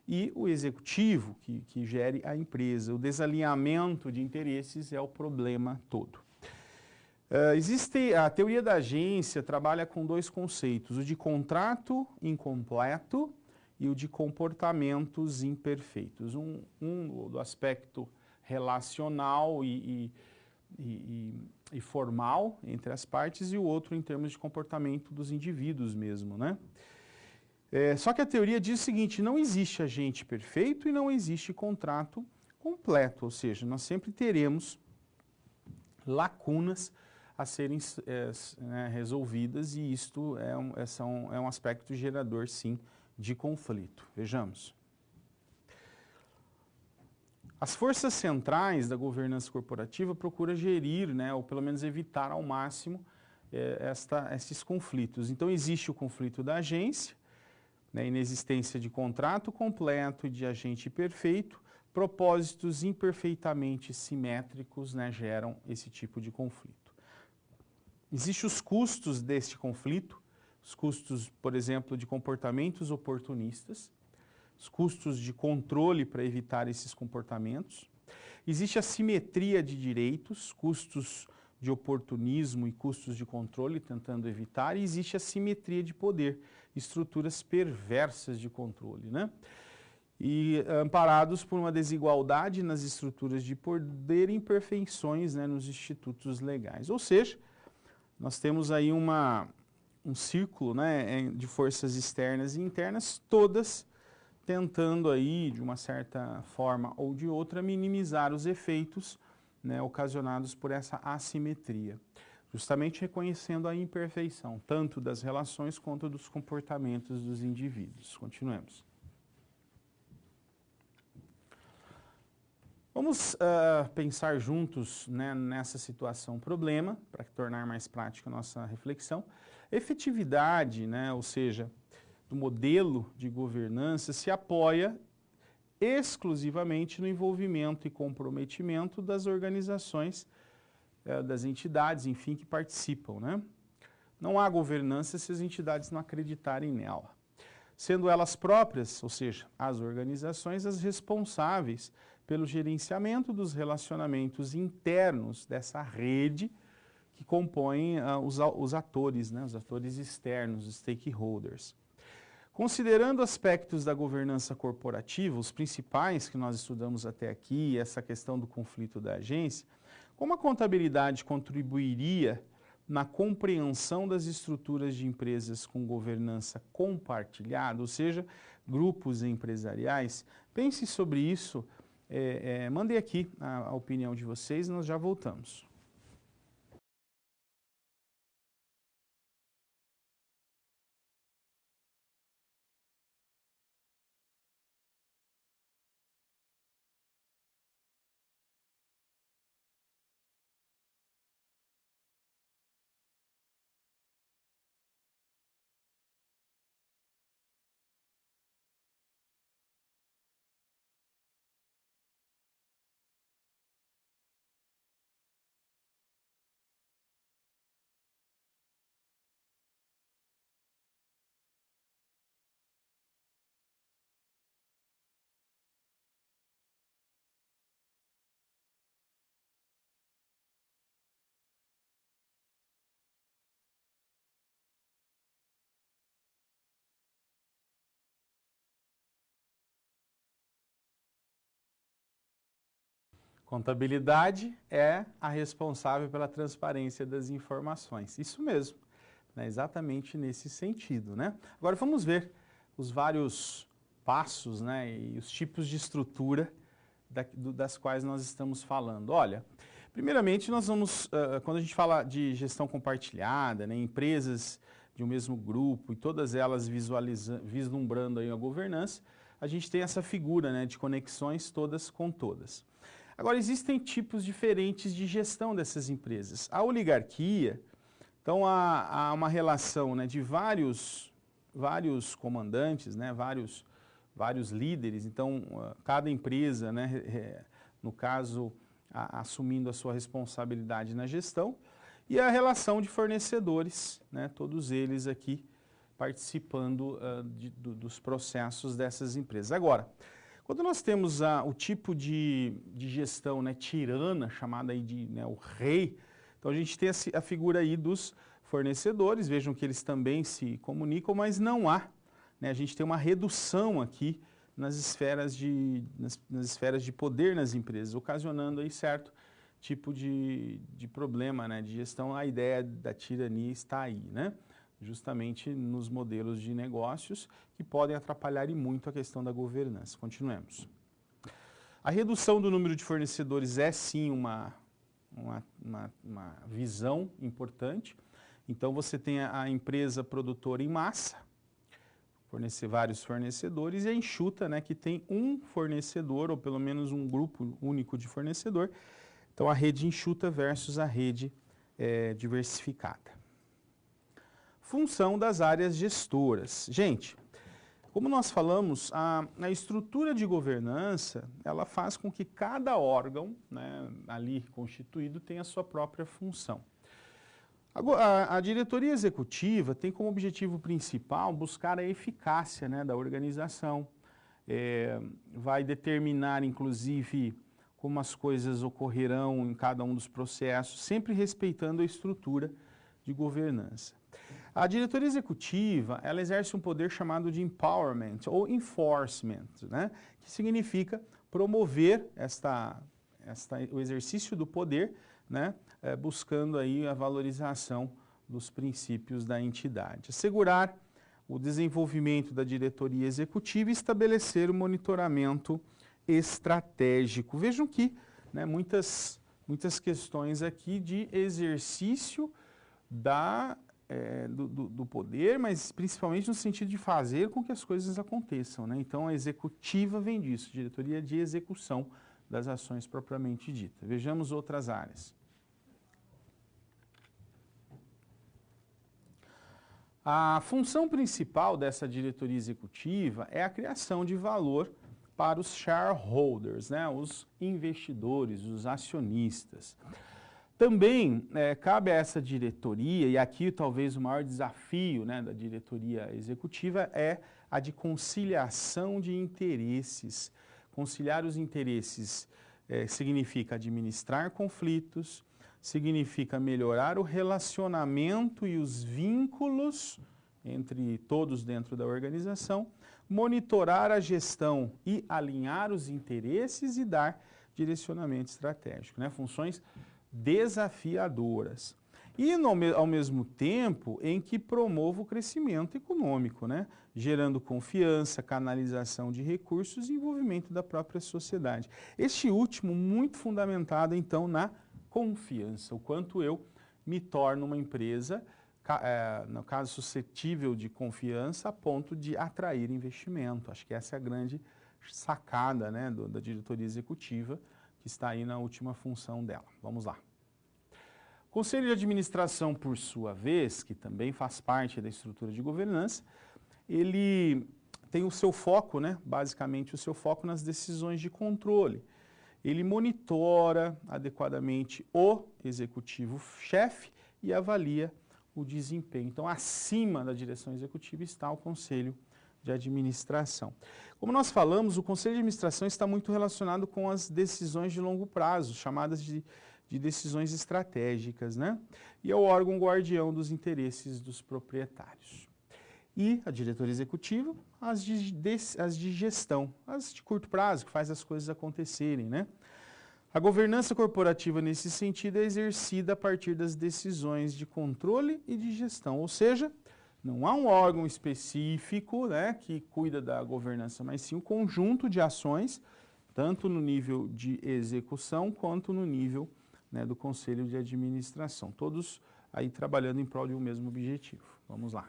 S1: e o executivo que gere a empresa. O desalinhamento de interesses é o problema todo. A teoria da agência trabalha com dois conceitos, o de contrato incompleto e o de comportamentos imperfeitos. Um do aspecto relacional e formal entre as partes e o outro em termos de comportamento dos indivíduos mesmo, né? Só que a teoria diz o seguinte, não existe agente perfeito e não existe contrato completo, ou seja, nós sempre teremos lacunas a serem resolvidas e isto é um aspecto gerador, sim, de conflito. Vejamos. As forças centrais da governança corporativa procuram gerir, né, ou pelo menos evitar ao máximo esses conflitos. Então, existe o conflito da agência, né, inexistência de contrato completo e de agente perfeito, propósitos imperfeitamente simétricos, né, geram esse tipo de conflito. Existem os custos deste conflito, os custos, por exemplo, de comportamentos oportunistas, os custos de controle para evitar esses comportamentos. Existe a simetria de direitos, custos de oportunismo e custos de controle, tentando evitar, e existe a simetria de poder, estruturas perversas de controle, né? E amparados por uma desigualdade nas estruturas de poder e imperfeições, né, nos institutos legais. Ou seja, nós temos aí um círculo, né, de forças externas e internas, todas tentando aí, de uma certa forma ou de outra, minimizar os efeitos, né, ocasionados por essa assimetria. Justamente reconhecendo a imperfeição, tanto das relações quanto dos comportamentos dos indivíduos. Continuemos. Vamos pensar juntos, né, nessa situação problema, para tornar mais prática a nossa reflexão. Efetividade, né, ou seja, do modelo de governança se apoia exclusivamente no envolvimento e comprometimento das organizações, das entidades, enfim, que participam, né? Não há governança se as entidades não acreditarem nela. Sendo elas próprias, ou seja, as organizações, as responsáveis pelo gerenciamento dos relacionamentos internos dessa rede que compõem os atores, né, os atores externos, os stakeholders. Considerando aspectos da governança corporativa, os principais que nós estudamos até aqui, essa questão do conflito da agência, como a contabilidade contribuiria na compreensão das estruturas de empresas com governança compartilhada, ou seja, grupos empresariais, pense sobre isso mandem aqui a opinião de vocês e nós já voltamos. Contabilidade é a responsável pela transparência das informações. Isso mesmo, né? Exatamente nesse sentido, né? Agora vamos ver os vários passos, né, e os tipos de estrutura das quais nós estamos falando. Olha, primeiramente nós vamos, quando a gente fala de gestão compartilhada, né, empresas de um mesmo grupo e todas elas vislumbrando aí a governança, a gente tem essa figura, né, de conexões todas com todas. Agora, existem tipos diferentes de gestão dessas empresas. A oligarquia, então há uma relação, né, de vários comandantes, né, vários líderes, então cada empresa, né, no caso, assumindo a sua responsabilidade na gestão, e a relação de fornecedores, né, todos eles aqui participando dos processos dessas empresas. Agora, quando nós temos o tipo de gestão, né, tirana, chamada aí de, né, o rei, então a gente tem a figura aí dos fornecedores, vejam que eles também se comunicam, mas não há, né, a gente tem uma redução aqui nas esferas de poder nas empresas, ocasionando aí certo tipo de problema, né, de gestão. A ideia da tirania está aí, né? Justamente nos modelos de negócios que podem atrapalhar e muito a questão da governança. Continuemos. A redução do número de fornecedores é sim uma visão importante. Então você tem a empresa produtora em massa, fornecer vários fornecedores, e a enxuta, né, que tem um fornecedor, ou pelo menos um grupo único de fornecedor. Então a rede enxuta versus a rede diversificada. Função das áreas gestoras. Gente, como nós falamos, a estrutura de governança, ela faz com que cada órgão, né, ali constituído tenha a sua própria função. A diretoria executiva tem como objetivo principal buscar a eficácia, né, da organização, vai determinar, inclusive, como as coisas ocorrerão em cada um dos processos, sempre respeitando a estrutura de governança. A diretoria executiva, ela exerce um poder chamado de empowerment ou enforcement, né, que significa promover o exercício do poder, né, buscando aí a valorização dos princípios da entidade. Assegurar o desenvolvimento da diretoria executiva e estabelecer o monitoramento estratégico. Vejam que, né, muitas questões aqui de exercício do poder, mas principalmente no sentido de fazer com que as coisas aconteçam, né? Então a executiva vem disso, diretoria de execução das ações propriamente dita. Vejamos outras áreas. A função principal dessa diretoria executiva é a criação de valor para os shareholders, né? Os investidores, os acionistas. Também cabe a essa diretoria, e aqui talvez o maior desafio, né, da diretoria executiva é a de conciliação de interesses. Conciliar os interesses significa administrar conflitos, significa melhorar o relacionamento e os vínculos entre todos dentro da organização, monitorar a gestão e alinhar os interesses e dar direcionamento estratégico, né? Funções desafiadoras. E ao mesmo tempo em que promova o crescimento econômico, né? Gerando confiança, canalização de recursos e envolvimento da própria sociedade. Este último muito fundamentado então na confiança, o quanto eu me torno uma empresa, no caso suscetível de confiança, a ponto de atrair investimento. Acho que essa é a grande sacada, né, da diretoria executiva, que está aí na última função dela. Vamos lá. O Conselho de Administração, por sua vez, que também faz parte da estrutura de governança, ele tem o seu foco, né, basicamente o seu foco nas decisões de controle. Ele monitora adequadamente o executivo-chefe e avalia o desempenho. Então, acima da direção executiva está o Conselho de Administração. Como nós falamos, o Conselho de Administração está muito relacionado com as decisões de longo prazo, chamadas de decisões estratégicas, né? E é o órgão guardião dos interesses dos proprietários. E a diretoria executiva, as de gestão, as de curto prazo, que faz as coisas acontecerem, né? A governança corporativa, nesse sentido, é exercida a partir das decisões de controle e de gestão, ou seja, não há um órgão específico, né, que cuida da governança, mas sim um conjunto de ações, tanto no nível de execução quanto no nível, né, do Conselho de Administração. Todos aí trabalhando em prol de um mesmo objetivo. Vamos lá.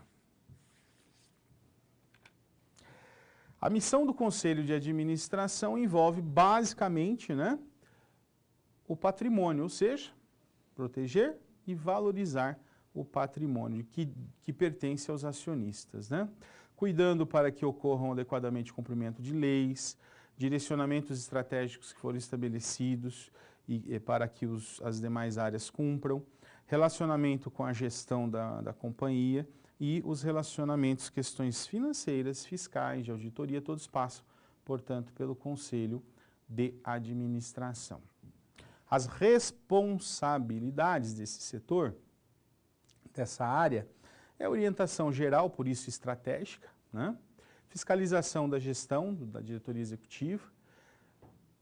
S1: A missão do Conselho de Administração envolve basicamente, né, o patrimônio, ou seja, proteger e valorizar o patrimônio que pertence aos acionistas, né? Cuidando para que ocorram adequadamente o cumprimento de leis, direcionamentos estratégicos que foram estabelecidos e para que as demais áreas cumpram, relacionamento com a gestão da companhia e os relacionamentos, questões financeiras, fiscais, de auditoria, todos passam, portanto, pelo Conselho de Administração. As responsabilidades desse setor, dessa área, é orientação geral, por isso estratégica, né? Fiscalização da gestão, da diretoria executiva,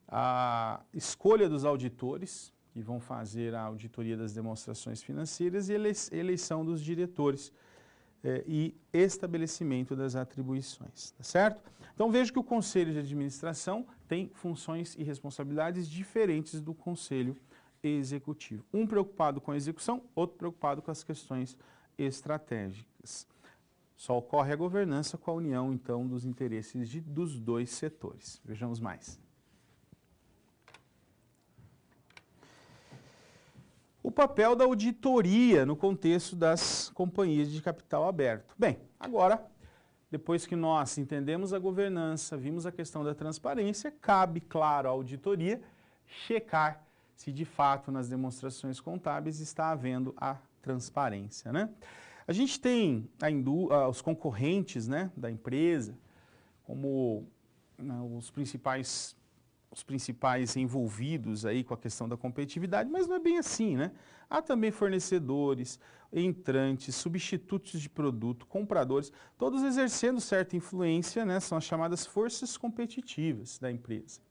S1: a escolha dos auditores, que vão fazer a auditoria das demonstrações financeiras, e eleição dos diretores e estabelecimento das atribuições, tá certo? Então veja que o Conselho de Administração tem funções e responsabilidades diferentes do Conselho Executivo. Um preocupado com a execução, outro preocupado com as questões estratégicas. Só ocorre a governança com a união, então, dos interesses dos dois setores. Vejamos mais. O papel da auditoria no contexto das companhias de capital aberto. Bem, agora, depois que nós entendemos a governança, vimos a questão da transparência, cabe, claro, à auditoria checar se de fato nas demonstrações contábeis está havendo a transparência, né? A gente tem os concorrentes, né, da empresa, como, né, os principais envolvidos aí com a questão da competitividade, mas não é bem assim, né? Há também fornecedores, entrantes, substitutos de produto, compradores, todos exercendo certa influência, né? São as chamadas forças competitivas da empresa.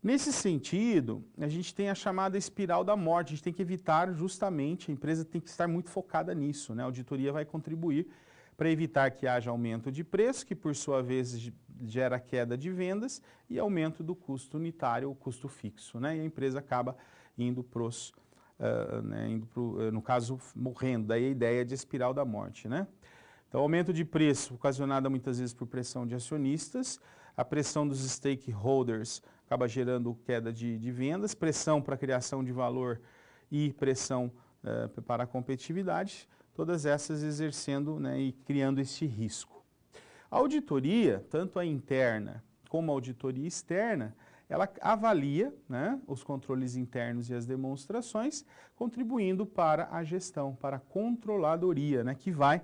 S1: Nesse sentido, a gente tem a chamada espiral da morte, a gente tem que evitar justamente, a empresa tem que estar muito focada nisso, né? A auditoria vai contribuir para evitar que haja aumento de preço, que por sua vez gera queda de vendas e aumento do custo unitário, o custo fixo, né? E a empresa acaba indo no caso, morrendo, daí a ideia de espiral da morte, né? Então, aumento de preço ocasionado muitas vezes por pressão de acionistas, a pressão dos stakeholders acaba gerando queda de vendas, pressão para a criação de valor e pressão para a competitividade, todas essas exercendo, né, e criando esse risco. A auditoria, tanto a interna como a auditoria externa, ela avalia, né, os controles internos e as demonstrações, contribuindo para a gestão, para a controladoria, né, que vai,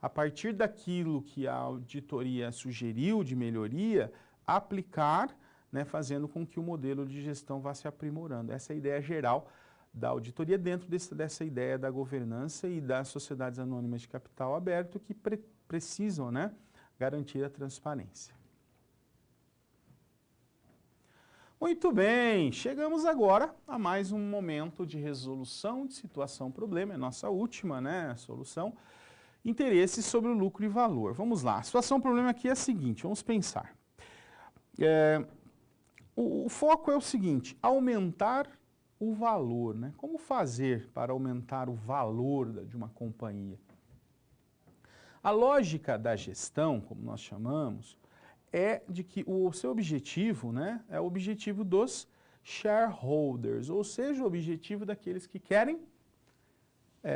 S1: a partir daquilo que a auditoria sugeriu de melhoria, aplicar, né, fazendo com que o modelo de gestão vá se aprimorando. Essa é a ideia geral da auditoria dentro dessa ideia da governança e das sociedades anônimas de capital aberto que precisam, né, garantir a transparência. Muito bem, chegamos agora a mais um momento de resolução de situação-problema, é a nossa última, né, solução. Interesse sobre o lucro e valor. Vamos lá, a situação-problema aqui é a seguinte, vamos pensar. O foco é o seguinte, aumentar o valor, né? Como fazer para aumentar o valor de uma companhia? A lógica da gestão, como nós chamamos, é de que o seu objetivo, né, é o objetivo dos shareholders, ou seja, o objetivo daqueles que querem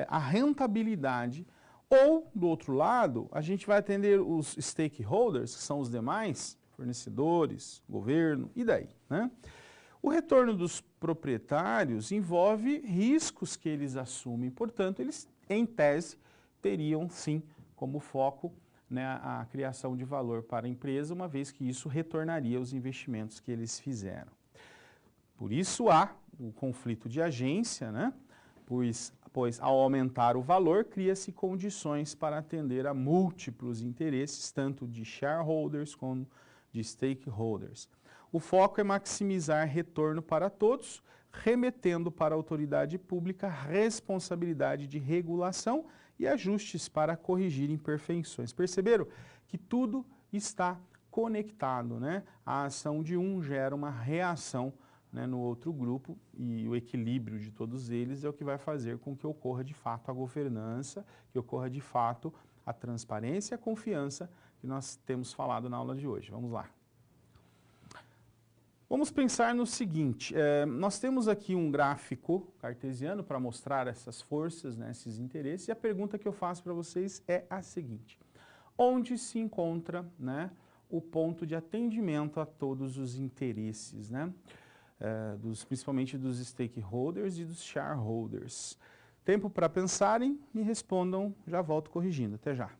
S1: a rentabilidade. Ou, do outro lado, a gente vai atender os stakeholders, que são os demais, fornecedores, governo, e daí, né? O retorno dos proprietários envolve riscos que eles assumem, portanto, eles, em tese, teriam sim como foco, né, a criação de valor para a empresa, uma vez que isso retornaria os investimentos que eles fizeram. Por isso há o conflito de agência, né? Pois ao aumentar o valor, cria-se condições para atender a múltiplos interesses, tanto de shareholders como de stakeholders. O foco é maximizar retorno para todos, remetendo para a autoridade pública responsabilidade de regulação e ajustes para corrigir imperfeições. Perceberam que tudo está conectado, né? A ação de um gera uma reação, né, no outro grupo, e o equilíbrio de todos eles é o que vai fazer com que ocorra de fato a governança, que ocorra de fato a transparência e a confiança que nós temos falado na aula de hoje. Vamos lá. Vamos pensar no seguinte, nós temos aqui um gráfico cartesiano para mostrar essas forças, né, esses interesses, e a pergunta que eu faço para vocês é a seguinte: onde se encontra, né, o ponto de atendimento a todos os interesses, né, principalmente dos stakeholders e dos shareholders? Tempo para pensarem, me respondam, já volto corrigindo. Até já.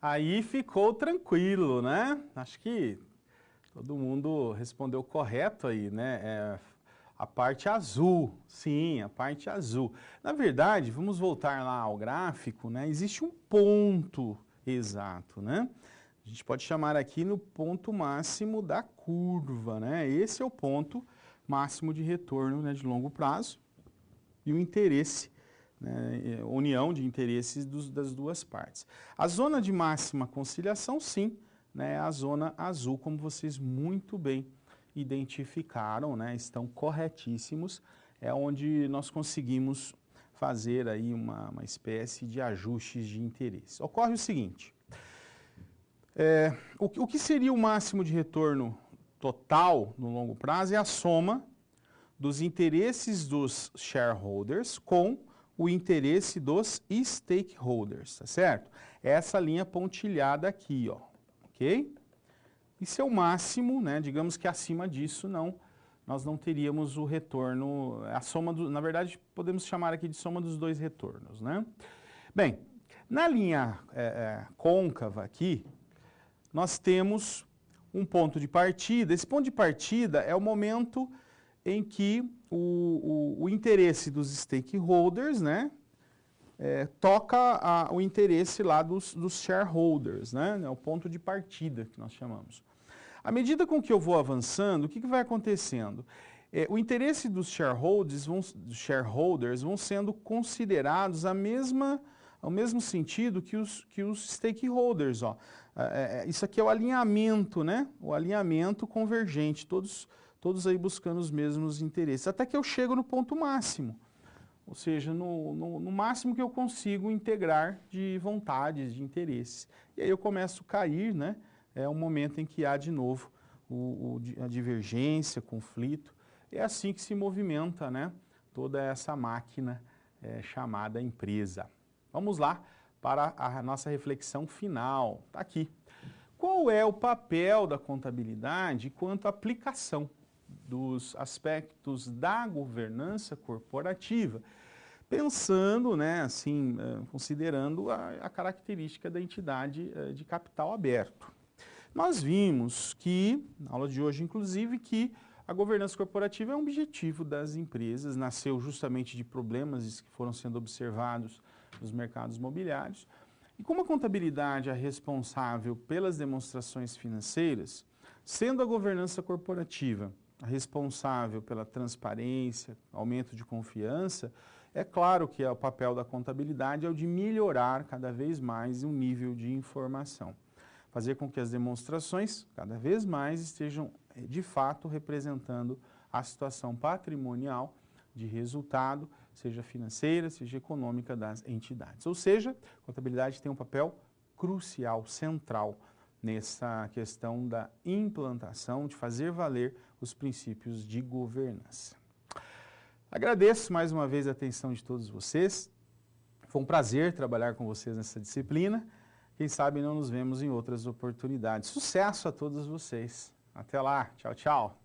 S1: Aí ficou tranquilo, né? Acho que todo mundo respondeu correto aí, né? A parte azul, sim, a parte azul. Na verdade, vamos voltar lá ao gráfico, né? Existe um ponto exato, né? A gente pode chamar aqui no ponto máximo da curva, né? Esse é o ponto máximo de retorno, né, de longo prazo e o interesse, né, união de interesses das duas partes. A zona de máxima conciliação, sim, né, é a zona azul, como vocês muito bem identificaram, né, estão corretíssimos, é onde nós conseguimos fazer aí uma espécie de ajustes de interesse. Ocorre o seguinte, o que seria o máximo de retorno total no longo prazo é a soma dos interesses dos shareholders com o interesse dos stakeholders, tá certo? Essa linha pontilhada aqui, ó, ok? Isso é o máximo, né? Digamos que acima disso nós não teríamos o retorno, a soma na verdade podemos chamar aqui de soma dos dois retornos, né? Bem, na linha côncava aqui, nós temos um ponto de partida. Esse ponto de partida é o momento em que o interesse dos stakeholders, né, toca o interesse lá dos shareholders, né, é o ponto de partida que nós chamamos. À medida com que eu vou avançando, o que vai acontecendo? O interesse dos shareholders vão sendo considerados ao mesmo sentido que os stakeholders. Ó. Isso aqui é o alinhamento, né? O alinhamento convergente, todos aí buscando os mesmos interesses, até que eu chego no ponto máximo, ou seja, no máximo que eu consigo integrar de vontades, de interesses. E aí eu começo a cair, né? É um momento em que há de novo a divergência, conflito. É assim que se movimenta, né, toda essa máquina chamada empresa. Vamos lá para a nossa reflexão final. Está aqui. Qual é o papel da contabilidade quanto à aplicação dos aspectos da governança corporativa? Pensando, né, assim, considerando a característica da entidade de capital aberto. Nós vimos que, na aula de hoje inclusive, que a governança corporativa é um objetivo das empresas, nasceu justamente de problemas que foram sendo observados nos mercados imobiliários. E como a contabilidade é responsável pelas demonstrações financeiras, sendo a governança corporativa a responsável pela transparência, aumento de confiança, é claro que o papel da contabilidade é o de melhorar cada vez mais o nível de informação. Fazer com que as demonstrações cada vez mais estejam de fato representando a situação patrimonial de resultado, seja financeira, seja econômica das entidades. Ou seja, a contabilidade tem um papel crucial, central, nessa questão da implantação, de fazer valer os princípios de governança. Agradeço mais uma vez a atenção de todos vocês. Foi um prazer trabalhar com vocês nessa disciplina. Quem sabe não nos vemos em outras oportunidades. Sucesso a todos vocês. Até lá. Tchau, tchau.